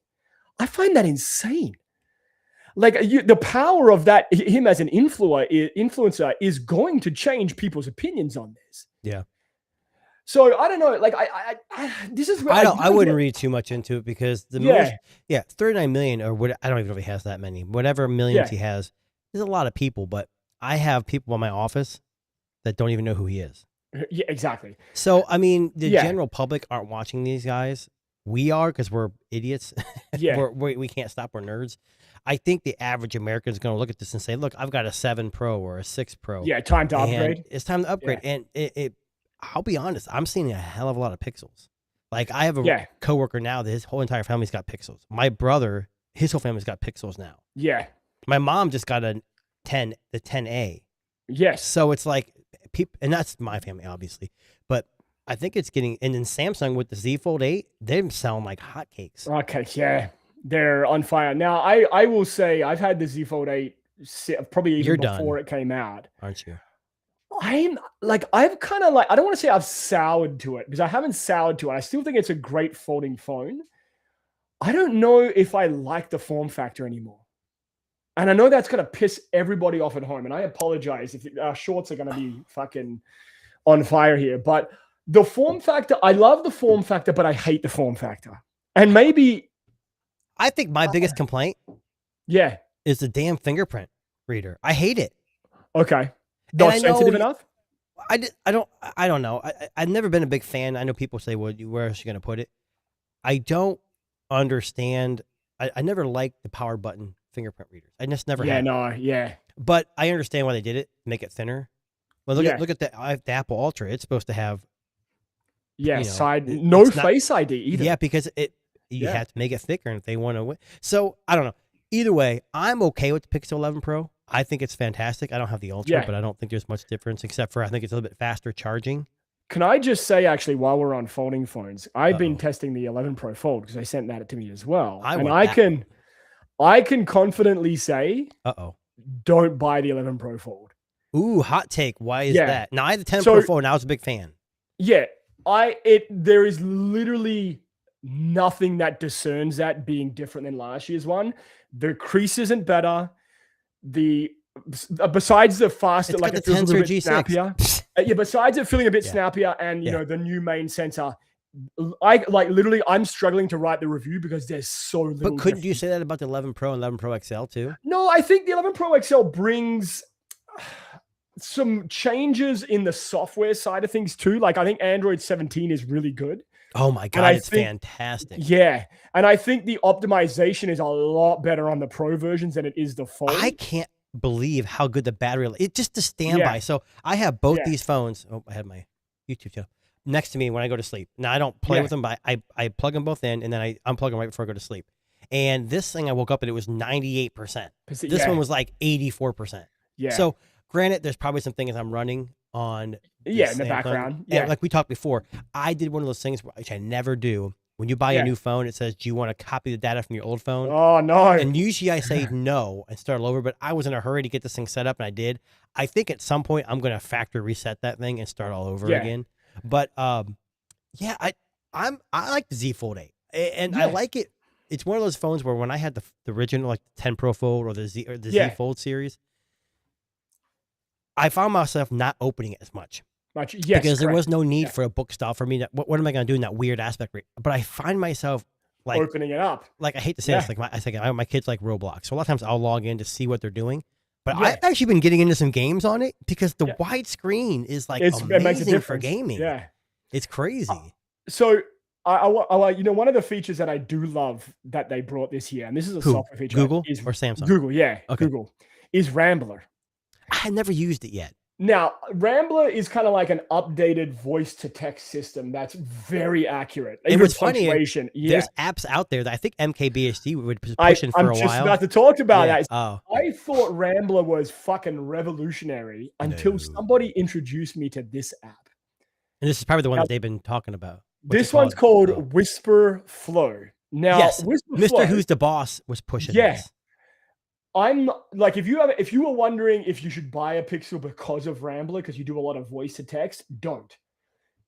I find that insane. like the power of that, him as an influencer is going to change people's opinions on this. Yeah. So I don't know. Like this is where I wouldn't read too much into it because the Yeah. most 39 million or what, I don't even know if he has that many. Whatever millions Yeah. he has, there's a lot of people, but I have people in my office that don't even know who he is. Yeah, exactly. So I mean, the Yeah. general public aren't watching these guys. We are, because we're idiots. Yeah. we can't stop. We're nerds. I think the average American is going to look at this and say, "Look, I've got a 7 Pro or a 6 Pro. Yeah, time to and upgrade. It's time to upgrade." And I'll be honest, I'm seeing a hell of a lot of pixels. Like I have a coworker now that his whole entire family's got pixels. My brother, his whole family's got pixels now. Yeah. My mom just got the 10A. Yes. So it's like people, and that's my family, obviously, but I think it's getting, and then Samsung with the Z Fold 8, they're selling like hotcakes. Okay, yeah, they're on fire. Now, I will say I've had the Z Fold 8 probably even before it came out. Aren't you? I've kind of I don't want to say I've soured to it because I haven't soured to it. I still think it's a great folding phone. I don't know if I like the form factor anymore. And I know that's going to piss everybody off at home. And I apologize if our shorts are going to be fucking on fire here. But the form factor, I love the form factor, but I hate the form factor. And maybe... I think my biggest complaint is the damn fingerprint reader. I hate it. Okay. Not sensitive enough? I don't know. I've never been a big fan. I know people say, well, where else are you going to put it? I don't understand. I never liked the power button fingerprint readers. I just never had. But I understand why they did it, make it thinner. Well, look at the Apple Ultra. It's supposed to have Face ID either. Yeah, because you have to make it thicker if they want to. So I don't know. Either way, I'm okay with the Pixel 11 Pro. I think it's fantastic. I don't have the Ultra, but I don't think there's much difference except for I think it's a little bit faster charging. Can I just say, actually, while we're on folding phones, I've been testing the 11 Pro Fold because they sent that to me as well. I can confidently say, don't buy the 11 Pro Fold. Ooh, hot take. Why is that? Now I had the 10 Pro Fold and I was a big fan. Yeah, there is literally nothing that discerns that being different than last year's one. The crease isn't better. Besides the faster, like it feels a little bit snappier. Besides it feeling a bit snappier and the new main sensor, I'm struggling to write the review because there's so little. But couldn't you say that about the 11 Pro and 11 Pro XL too? No, I think the 11 Pro XL brings some changes in the software side of things too. Like I think Android 17 is really good. Oh my God, it's fantastic. Yeah. And I think the optimization is a lot better on the Pro versions than it is the Fold. I can't believe how good the battery is. It's just the standby. So I have both these phones. Oh, I had my YouTube channel next to me when I go to sleep. Now I don't play with them, but I plug them both in and then I unplug them right before I go to sleep. And this thing I woke up and it was 98%. This one was like 84%. Yeah. So granted, there's probably some things I'm running on in the background. And like we talked before, I did one of those things which I never do. When you buy a new phone, it says, do you want to copy the data from your old phone? Oh, no. And usually I say no and start all over, but I was in a hurry to get this thing set up and I did. I think at some point I'm going to factory reset that thing and start all over again. But I like the Z Fold 8 and I like it. It's one of those phones where when I had the original, like the 10 Pro Fold or the Z Fold series, I found myself not opening it as much. Because there was no need for a book style for me. What am I going to do in that weird aspect? But I find myself like opening it up. Like I hate to say this, like my kids like Roblox, so a lot of times I'll log in to see what they're doing. But I've actually been getting into some games on it because the wide screen is like amazing for gaming. Yeah, it's crazy. So I one of the features that I do love that they brought this year, and this is a software feature, Google or Samsung. Google, Google is Rambler. I had never used it yet. Now, Rambler is kind of like an updated voice-to-text system that's very accurate. It was funny. There's apps out there that I think MKBHD would be pushing for a while. I'm just about to talk about that. I thought Rambler was fucking revolutionary until somebody introduced me to this app. And this is probably the one that they've been talking about. This one's called Whisper Flow. Now, Mr. Who's the Boss was pushing this. I'm like, if you were wondering if you should buy a Pixel because of Rambler, because you do a lot of voice to text, don't.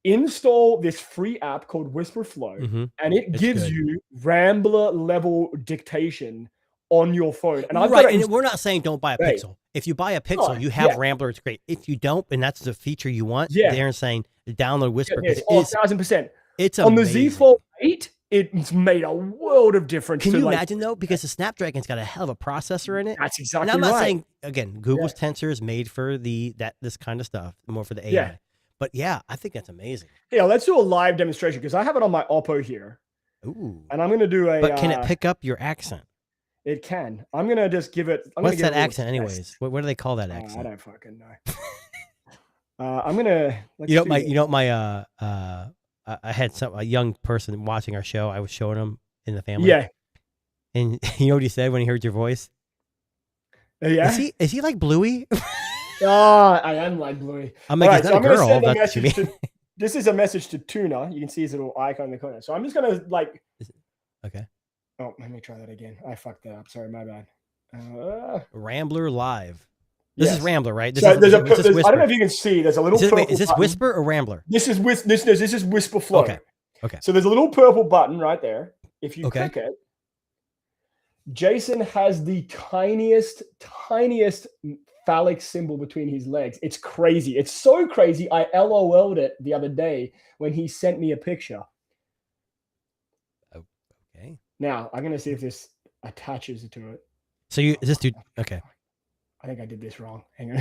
Install this free app called Whisper Flow, and it gives you Rambler level dictation on your phone. And I've right, got it and we're not saying don't buy a Pixel. If you buy a Pixel, you have Rambler. It's great. If you don't, and that's the feature you want, they're saying download Whisper because it is 1,000%. It's on amazing. the Z Fold 8. It's made a world of difference. Can you imagine though? Because the Snapdragon's got a hell of a processor in it. That's exactly right. And I'm not right. saying again, Google's Tensor is made for this kind of stuff, more for the AI. Yeah. But yeah, I think that's amazing. Yeah, let's do a live demonstration because I have it on my Oppo here. Ooh. And I'm gonna do a. But can it pick up your accent? It can. I'm gonna just give it. What's that accent, anyways? What do they call that accent? I don't fucking know. I'm gonna. I had a young person watching our show. I was showing him in the family. Yeah. And you know what he said when he heard your voice? Yeah. Is he like Bluey? I am like Bluey. I'm like, he's not a girl. This is a message to Tuna. You can see his little icon in the corner. So I'm just gonna like. Okay. Oh, let me try that again. I fucked that up. Sorry, my bad. Rambler Live. This is Rambler, right? I don't know if you can see. There's a little purple is this button. Whisper or Rambler? This is Whisper Flow. Okay. So there's a little purple button right there. If you click it, Jason has the tiniest phallic symbol between his legs. It's crazy. It's so crazy. I LOL'd it the other day when he sent me a picture. Okay. Now I'm gonna see if this attaches to it. So is this dude? Okay. I think I did this wrong. Hang on.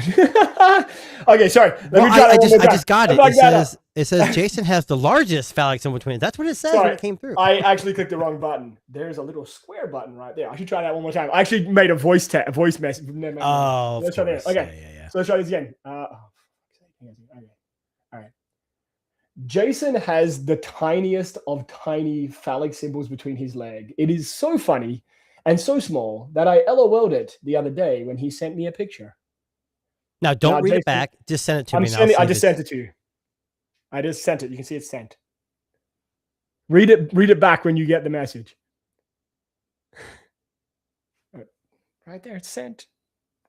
Okay, sorry. Let me try I just got it. It says Jason has the largest phallic symbol between. That's what it says when it came through. I actually clicked the wrong button. There's a little square button right there. I should try that one more time. I actually made a voice message. Oh, let's try that. Okay. Yeah. So let's try this again. Okay. All right. Jason has the tiniest of tiny phallic symbols between his leg. It is so funny and so small that I LOL'd it the other day when he sent me a picture. Now, don't read it back. Just send it to me. I just sent it to you. I just sent it. You can see it's sent. Read it back when you get the message. Right there, it's sent.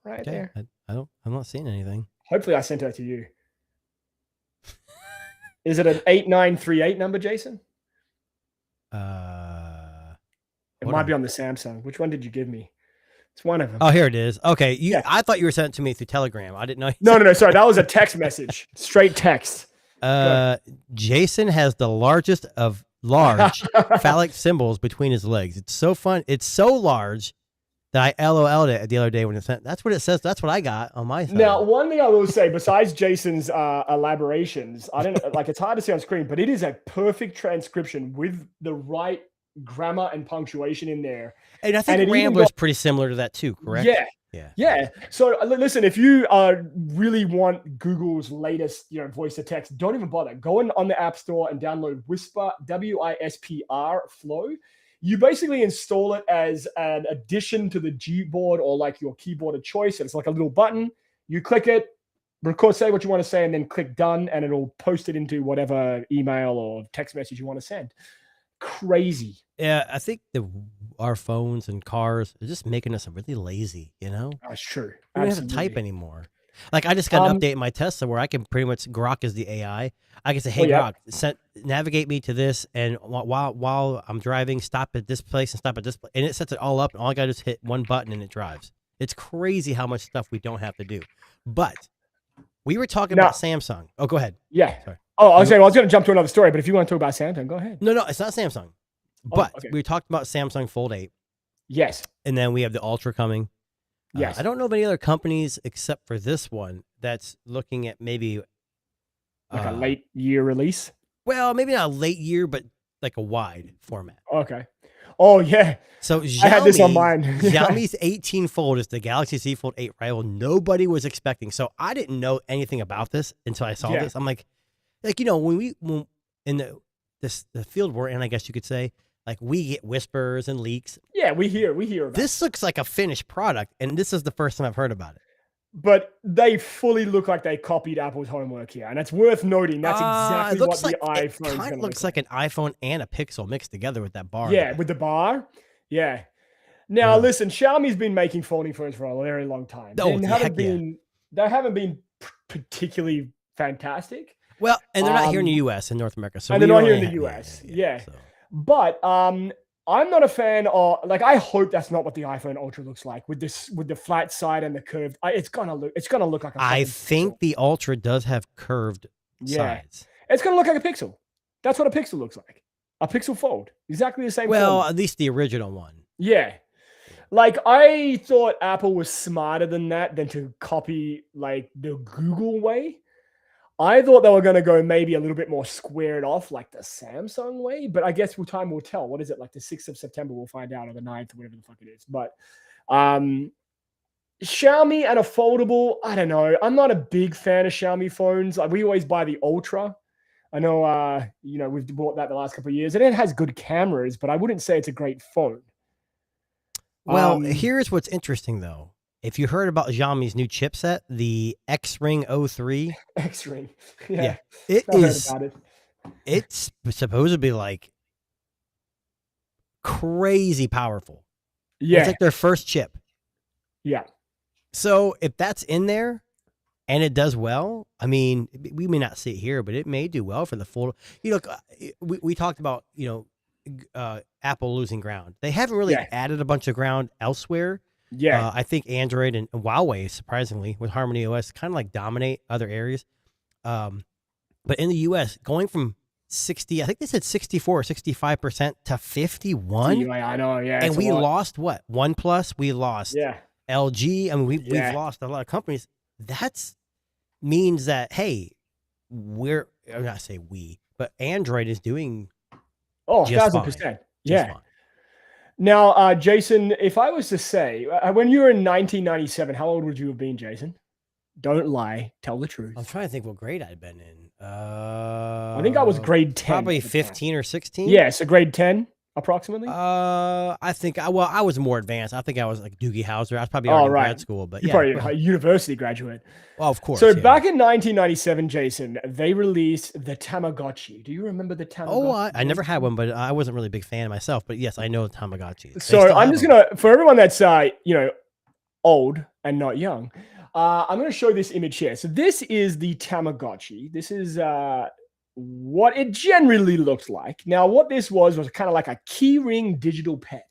Right there. I'm not seeing anything. Hopefully I sent that to you. Is it an 8938 number, Jason? It might be on the Samsung. Which one did you give me? It's one of them. Oh, here it is. Okay. I thought you were sending it to me through Telegram. I didn't know. No. Sorry. That was a text message. Straight text. Jason has the largest of large phallic symbols between his legs. It's so fun. It's so large that I LOL'd it the other day when it sent. That's what it says. That's what I got on my side. Now, one thing I will say, besides Jason's elaborations, I don't like. It's hard to see on screen, but it is a perfect transcription with the right grammar and punctuation in there. And I think Rambler's pretty similar to that too, correct? Yeah. So listen, if you really want Google's latest, voice to text, don't even bother. Go on the App Store and download Whisper, WISPR Flow. You basically install it as an addition to the Gboard or like your keyboard of choice. It's like a little button. You click it, say what you want to say, and then click done, and it'll post it into whatever email or text message you want to send. Crazy. Yeah, I think our phones and cars are just making us really lazy, That's true. We don't have to type anymore. Like I just got an update in my Tesla where I can pretty much Grok is the AI. I can say, "Hey Grok, navigate me to this," and while I'm driving, stop at this place and stop at this place, and it sets it all up. And all I got to do is hit one button and it drives. It's crazy how much stuff we don't have to do. But we were talking about Samsung. Oh, go ahead. Yeah. Sorry. Oh, I was going to jump to another story, but if you want to talk about Samsung, go ahead. No, it's not Samsung. But we talked about Samsung Fold 8. Yes. And then we have the Ultra coming. Yes. I don't know of any other companies except for this one that's looking at maybe like a late year release. Well, maybe not a late year, but like a wide format. Okay. Oh yeah. So Xiaomi, I had this on mine. Xiaomi's 18 Fold is the Galaxy Z Fold 8 rival. Nobody was expecting. So I didn't know anything about this until I saw this. I'm like when in the field we're in, I guess you could say, like we get whispers and leaks. Yeah, we hear about this looks like a finished product, and this is the first time I've heard about it. But they fully look like they copied Apple's homework here, and it's worth noting that's exactly what the iPhone is going to look like. It looks like an iPhone and a Pixel mixed together with that bar. Yeah, with the bar. Yeah. Now listen, Xiaomi's been making folding phones for a very long time. They haven't been particularly fantastic. Well, and they're not here in the U.S. in North America, so and they're not here in the U.S. Yeah. So. But I'm not a fan of, like, I hope that's not what the iPhone Ultra looks like with the flat side and the curved. It's gonna look like a I fucking think Pixel. the Ultra does have curved sides. It's gonna look like a Pixel. That's what a Pixel looks like. A Pixel Fold, exactly the same. Well, form. at least the original one. Yeah. Like, I thought Apple was smarter than that, than to copy like the Google way. I thought they were going to go maybe a little bit more squared off like the Samsung way, but I guess time will tell. What is it, like the 6th of September? We'll find out, or the 9th, or whatever the fuck it is. But Xiaomi and a foldable, I don't know. I'm not a big fan of Xiaomi phones. Like, we always buy the Ultra. I know, we've bought that the last couple of years, and it has good cameras, but I wouldn't say it's a great phone. Well, here's what's interesting, though. If you heard about Xiaomi's new chipset, the X-Ring 03. X-Ring. Yeah. It's supposed to be like crazy powerful. Yeah. It's like their first chip. Yeah. So if that's in there and it does well, I mean, we may not see it here, but it may do well for the full. We talked about, Apple losing ground. They haven't really added a bunch of ground elsewhere. Yeah. I think Android and Huawei, surprisingly, with Harmony OS, kind of like dominate other areas. But in the US, going from 60, I think they said 64 or 65% to 51. I know, yeah. And we lost what? OnePlus, we lost LG. I mean, we've lost a lot of companies. That means that, hey, I'm not say we, but Android is doing 1,000%. Yeah. Fine. Now, Jason, if I was to say, when you were in 1997, how old would you have been, Jason? Don't lie. Tell the truth. I'm trying to think what grade I'd been in. I think I was grade 10. Probably 15 or 16. Yeah, so grade 10, approximately. I think, I was more advanced. I think I was like Doogie Howser. I was probably already in grad school, but you're probably a university graduate. Well, of course. So back in 1997, Jason, they released the Tamagotchi. Do you remember the Tamagotchi? Oh, I never had one, but I wasn't really a big fan myself. But yes, I know Tamagotchi. So I'm just going to, for everyone that's, old and not young, I'm going to show this image here. So this is the Tamagotchi. This is what it generally looked like. Now, what this was kind of like a keyring digital pet.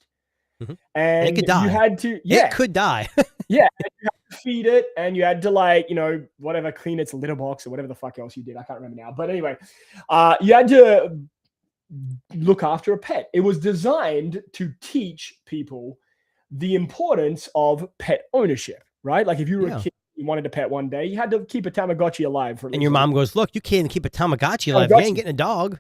Mm-hmm. And it could die. You had to, it could die. Yeah. You had to feed it, and you had to whatever, clean its litter box or whatever the fuck else you did. I can't remember now. But anyway, you had to look after a pet. It was designed to teach people the importance of pet ownership, right? Like if you were a kid, you wanted a pet one day, you had to keep a Tamagotchi alive for. And your mom goes, "Look, you can't keep a Tamagotchi alive. You ain't getting a dog."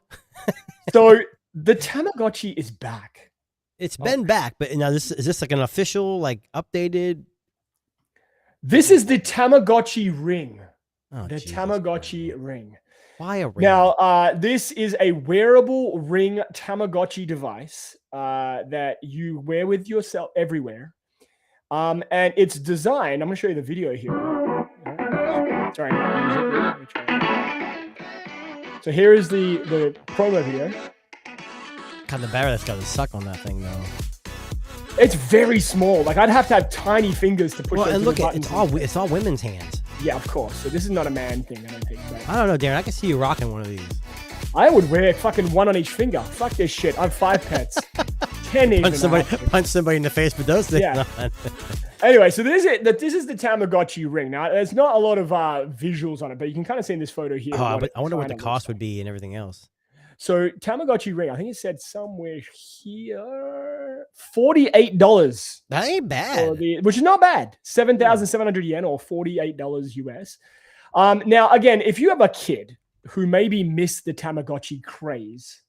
So the Tamagotchi is back. It's been back, but now is this like an official, like updated? This is the Tamagotchi ring. Oh, the Tamagotchi ring. Why a ring? Now, this is a wearable ring Tamagotchi device that you wear with yourself everywhere. And it's designed, I'm going to show you the video here. Sorry. So here is the promo video. God, the battery that's got to suck on that thing, though. It's very small. Like, I'd have to have tiny fingers to push. Well, and look, it's all women's hands. Yeah, of course. So this is not a man thing, I don't think. But I don't know, Darren. I can see you rocking one of these. I would wear fucking one on each finger. Fuck this shit. I'm 5 pets. 10 even. Punch somebody in the face with those things. Yeah. Anyway, so this is the Tamagotchi ring. Now, there's not a lot of visuals on it, but you can kind of see in this photo here. But I wonder what the cost would be and everything else. So Tamagotchi ring, I think it said somewhere here, $48. That ain't bad. Which is not bad. 7,700 yen or $48 US. Now, again, if you have a kid who maybe missed the Tamagotchi craze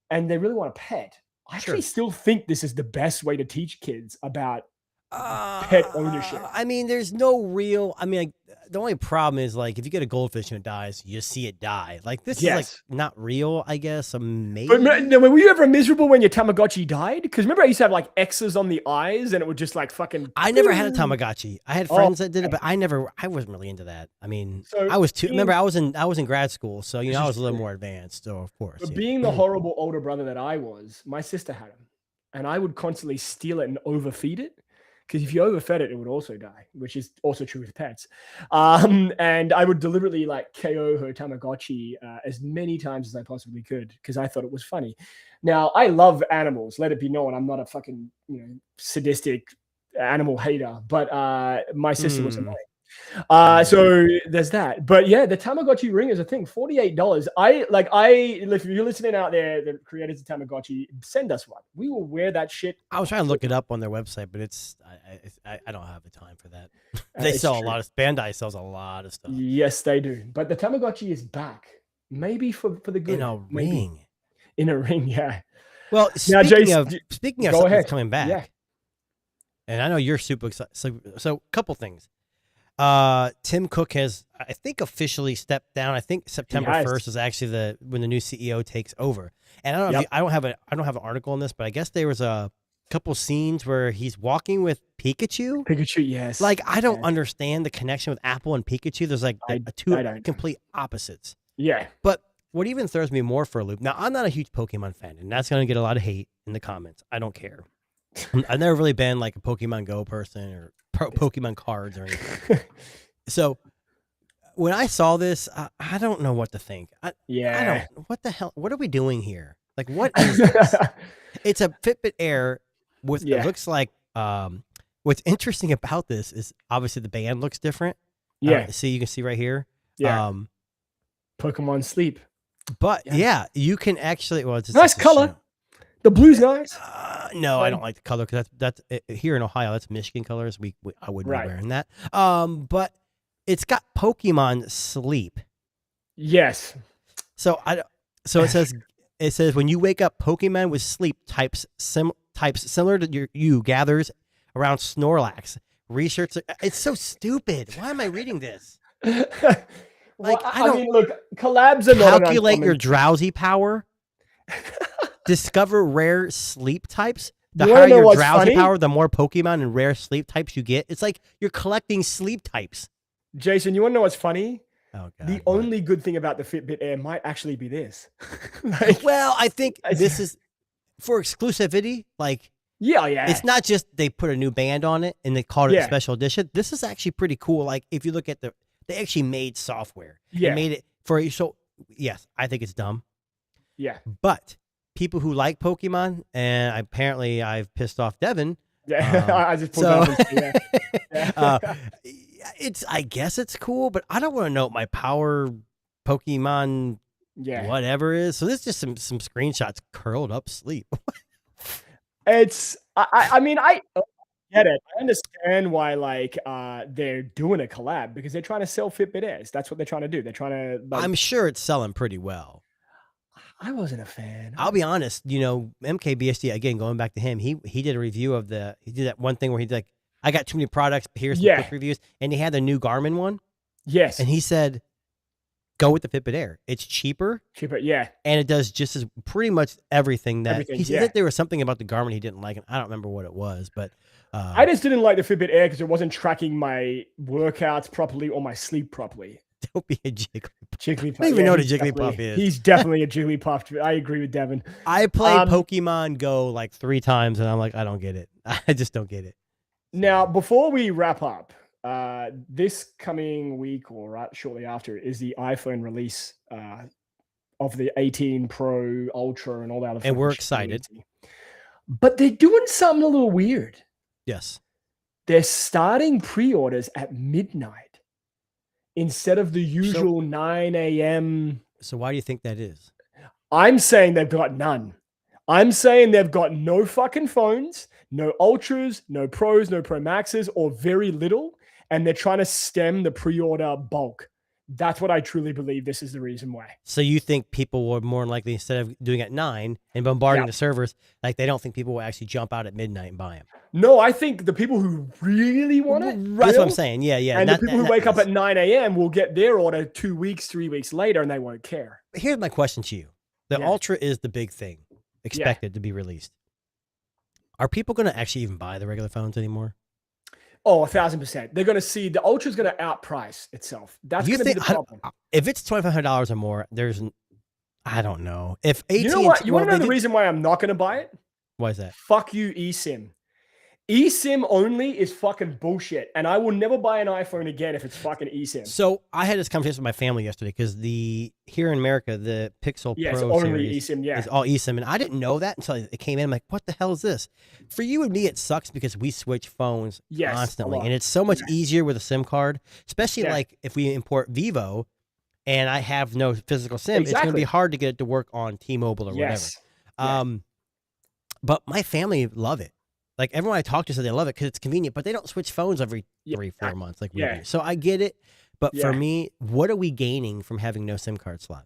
and they really want a pet, I actually still think this is the best way to teach kids about pet ownership. I mean, there's no real. I mean, the only problem is like if you get a goldfish and it dies, you see it die. Like this is like not real, I guess. Maybe. But were you ever miserable when your Tamagotchi died? Because remember, I used to have like X's on the eyes, and it would just like fucking. I never had a Tamagotchi. I had friends that did it, but I wasn't really into that. I mean, I was too. Remember, I was in grad school, so I was a little more advanced. So of course, but being the horrible older brother that I was, my sister had him, and I would constantly steal it and overfeed it. because if you overfed it, it would also die, which is also true with pets. And I would deliberately like KO her Tamagotchi as many times as I possibly could because I thought it was funny. Now, I love animals. Let it be known, I'm not a fucking sadistic animal hater, but my sister was annoying. So there's that. But yeah, the Tamagotchi ring is a thing. $48. If you're listening out there, the creators of Tamagotchi, send us one. We will wear that shit. I was trying to look it up on their website, but I don't have the time for that. They sell a lot of Bandai sells a lot of stuff. Yes, they do. But the Tamagotchi is back. Maybe for the good. In a ring. In a ring, yeah. Well, now, speaking of something that's coming back, yeah. And I know you're super excited. So a couple things. Tim Cook has, I think, officially stepped down. I think September 1st is actually when the new CEO takes over. And I don't know. I don't have an article on this, but I guess there was a couple scenes where he's walking with Pikachu. Pikachu, yes. Like I don't understand the connection with Apple and Pikachu. There's like two complete opposites. Yeah. But what even throws me more for a loop. Now I'm not a huge Pokemon fan, and that's going to get a lot of hate in the comments. I don't care. I've never really been like a Pokemon Go person or Pokemon cards or anything. So when I saw this, I don't know what to think. What the hell? What are we doing here? Like, what is this? It's a Fitbit Air with, it looks like, what's interesting about this is obviously the band looks different. Yeah. You can see right here. Yeah. Pokemon Sleep. But you can actually, well, it's nice color. The blue's nice. No, I don't like the color because that's here in Ohio. That's Michigan colors. I wouldn't be wearing that. But it's got Pokemon Sleep. Yes. So it says when you wake up, Pokemon with sleep types similar to you gathers around Snorlax. Research. It's so stupid. Why am I reading this? Like I mean, look, collabs are not calculate your drowsy power. Discover rare sleep types. The higher your drowsy power, the more Pokemon and rare sleep types you get. It's like you're collecting sleep types. Jason, you want to know what's funny? Oh, God, the only good thing about the Fitbit Air might actually be this. Well, I think this is for exclusivity. Like, it's not just they put a new band on it and they called it a special edition. This is actually pretty cool. Like, if you look at they actually made software. Yeah. They made it for you. So, yes, I think it's dumb. Yeah. But people who like Pokemon, and apparently I've pissed off Devin. Yeah, I just pulled that. I guess it's cool, but I don't want to know what my power Pokemon whatever is. So this is just some screenshots curled up sleep. I mean, I get it. I understand why they're doing a collab because they're trying to sell Fitbit Airs. That's what they're trying to do. They're trying to I'm sure it's selling pretty well. I wasn't a fan. I'll be honest, MKBSD, again, going back to him, he did a review of he did that one thing where he's like, I got too many products, but here's some quick reviews. And he had the new Garmin one. Yes. And he said, go with the Fitbit Air. It's cheaper. Yeah. And it does just as pretty much everything he said that there was something about the Garmin he didn't like, and I don't remember what it was, but I just didn't like the Fitbit Air because it wasn't tracking my workouts properly or my sleep properly. Don't be a Jigglypuff. Jigglypuff. I don't even know what a Jigglypuff is. He's definitely a Jigglypuff. I agree with Devin. I played Pokemon Go like 3 times, and I'm like, I don't get it. I just don't get it. Now, before we wrap up, this coming week or shortly after is the iPhone release of the 18 Pro, Ultra, and all that. And we're excited. But they're doing something a little weird. Yes. They're starting pre-orders at midnight. Instead of the usual 9 a.m. So why do you think that is? I'm saying they've got none. I'm saying they've got no fucking phones, no Ultras, no Pros, no Pro Maxes, or very little. And they're trying to stem the pre-order bulk. That's what I truly believe this is the reason why. So you think people were more likely, instead of doing it at 9 and bombarding the servers, like they don't think people will actually jump out at midnight and buy them? No, I think the people who really want it. That's what I'm saying. Yeah. And the people who wake up at 9 a.m. will get their order 2 weeks, 3 weeks later, and they won't care. Here's my question to you. The Ultra is the big thing expected to be released. Are people going to actually even buy the regular phones anymore? Oh, 1,000%. They're going to see the Ultra is going to outprice itself. That's going to be the problem. If it's $2,500 or more, I don't know. If AT&T, you know what? You want to know the reason why I'm not going to buy it? Why is that? Fuck you, eSIM. eSIM only is fucking bullshit, and I will never buy an iPhone again if it's fucking eSIM. So I had this conversation with my family yesterday because here in America the Pixel Pro only series eSIM, is all eSIM, and I didn't know that until it came in. I'm like, what the hell is this? For you and me, it sucks because we switch phones constantly, and it's so much easier with a SIM card, especially like if we import Vivo, and I have no physical SIM. It's going to be hard to get it to work on T-Mobile or whatever. But my family love it. Like everyone I talk to said they love it because it's convenient, but they don't switch phones every 3-4 months like we do. So I get it. But for me, what are we gaining from having no SIM card slot?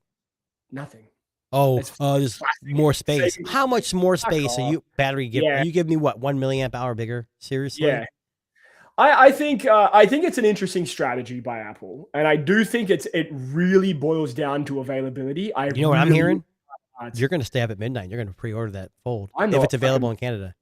Nothing. Oh, there's more space. How much more space are you battery give? Are you giving me what, 1 milliamp hour bigger? Seriously? Yeah. I think it's an interesting strategy by Apple, and I do think it really boils down to availability. You know what I'm hearing? You're going to stay up at midnight. You're going to pre-order that fold if it's available in Canada.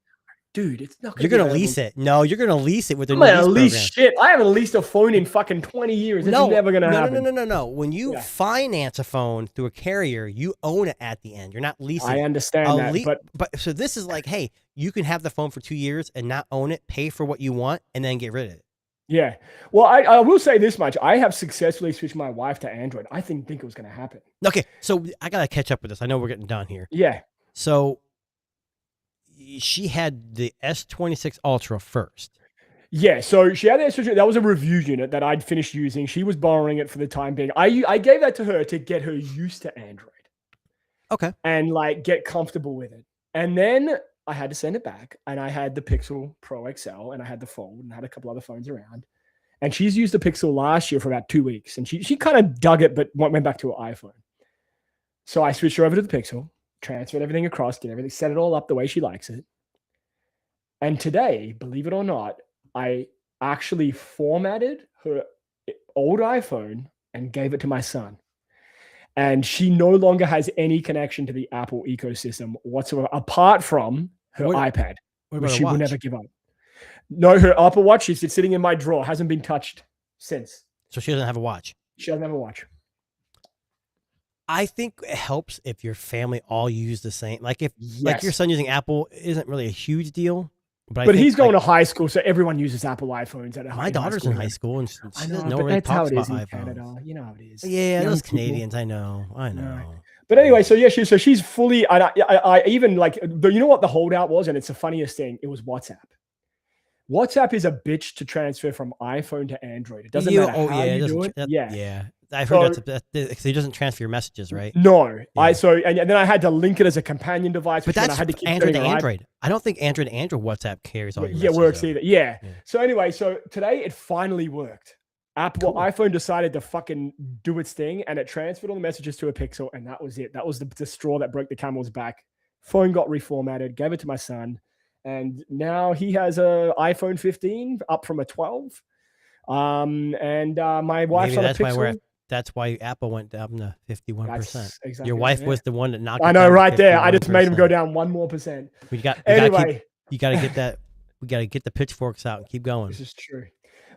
Dude, it's not. You're gonna lease it. No, you're gonna lease it with the new lease shit. I haven't leased a phone in fucking 20 years. It's never gonna happen. No. When you finance a phone through a carrier, you own it at the end. You're not leasing. I understand that, but so this is like, hey, you can have the phone for 2 years and not own it, pay for what you want, and then get rid of it. Yeah. Well, I will say this much: I have successfully switched my wife to Android. I didn't think it was gonna happen. Okay, so I gotta catch up with this. I know we're getting done here. Yeah. So she had the S26 Ultra first. Yeah, so she had the S26. That was a review unit that I'd finished using. She was borrowing it for the time being. I gave that to her to get her used to Android. Okay. And like get comfortable with it. And then I had to send it back, and I had the Pixel Pro XL, and I had the Fold, and I had a couple other phones around. And she's used the Pixel last year for about 2 weeks, and she kind of dug it, but went back to her iPhone. So I switched her over to the Pixel, transferred everything across, did everything, set it all up the way she likes it. And today, believe it or not, I actually formatted her old iPhone and gave it to my son. And she no longer has any connection to the Apple ecosystem whatsoever, apart from her iPad, which she will never give up. No, her Apple Watch is sitting in my drawer, hasn't been touched since. So she doesn't have a watch? She doesn't have a watch. I think it helps if your family all use the same. Like if like your son using Apple isn't really a huge deal. But he's going to high school, so everyone uses Apple iPhones. My daughter's in high school, and she doesn't know really talks how it about is in iPhones. Canada. You know how it is. Yeah, those Canadians. I know. But anyway, so she's fully. I even like. You know what the holdout was, and it's the funniest thing. It was WhatsApp. WhatsApp is a bitch to transfer from iPhone to Android. It doesn't matter how you do it. Yeah. I've heard that because it doesn't transfer your messages, right? No, and then I had to link it as a companion device. But that's I had to keep Android to Android. I don't think Android to Android WhatsApp carries all your messages. Works either. Yeah. So anyway, so today it finally worked. iPhone decided to fucking do its thing, and it transferred all the messages to a Pixel, and that was it. That was the straw that broke the camel's back. Phone got reformatted, gave it to my son, and now he has a iPhone 15 up from a 12. And my wife's on a Pixel. That's why Apple went down to 51%. Exactly your wife was the one that knocked. I know, right there. I just made him go down 1 more percent. You got to get that. We got to get the pitchforks out and keep going. This is true.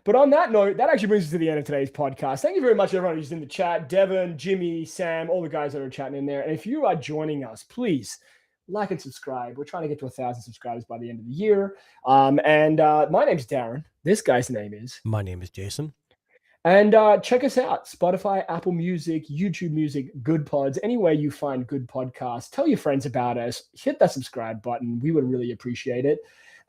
But on that note, that actually brings us to the end of today's podcast. Thank you very much, everyone who's in the chat. Devin, Jimmy, Sam, all the guys that are chatting in there. And if you are joining us, please like and subscribe. We're trying to get to 1,000 subscribers by the end of the year. My name's Darren. This guy's name is. My name is Jason. And check us out, Spotify, Apple Music, YouTube Music, Good Pods, anywhere you find good podcasts. Tell your friends about us. Hit that subscribe button. We would really appreciate it.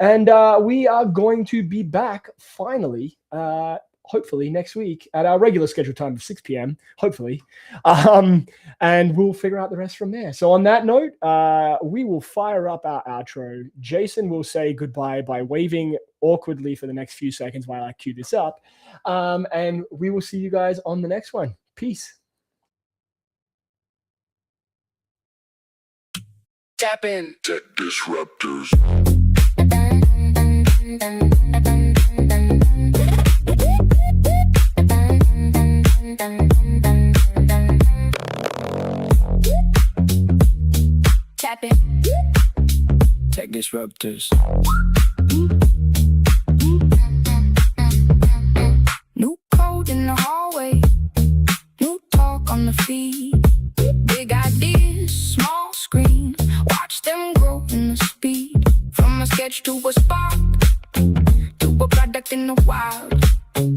And we are going to be back finally, hopefully next week at our regular scheduled time of 6 p.m., hopefully. And we'll figure out the rest from there. So on that note, we will fire up our outro. Jason will say goodbye by waving awkwardly for the next few seconds while I cue this up. And we will see you guys on the next one. Peace. Tap in. Tech Disruptors. Tap in. Tech Disruptors. New code in the hallway. New talk on the feed. Big ideas, small screens. Watch them grow in the speed. From a sketch to a spark.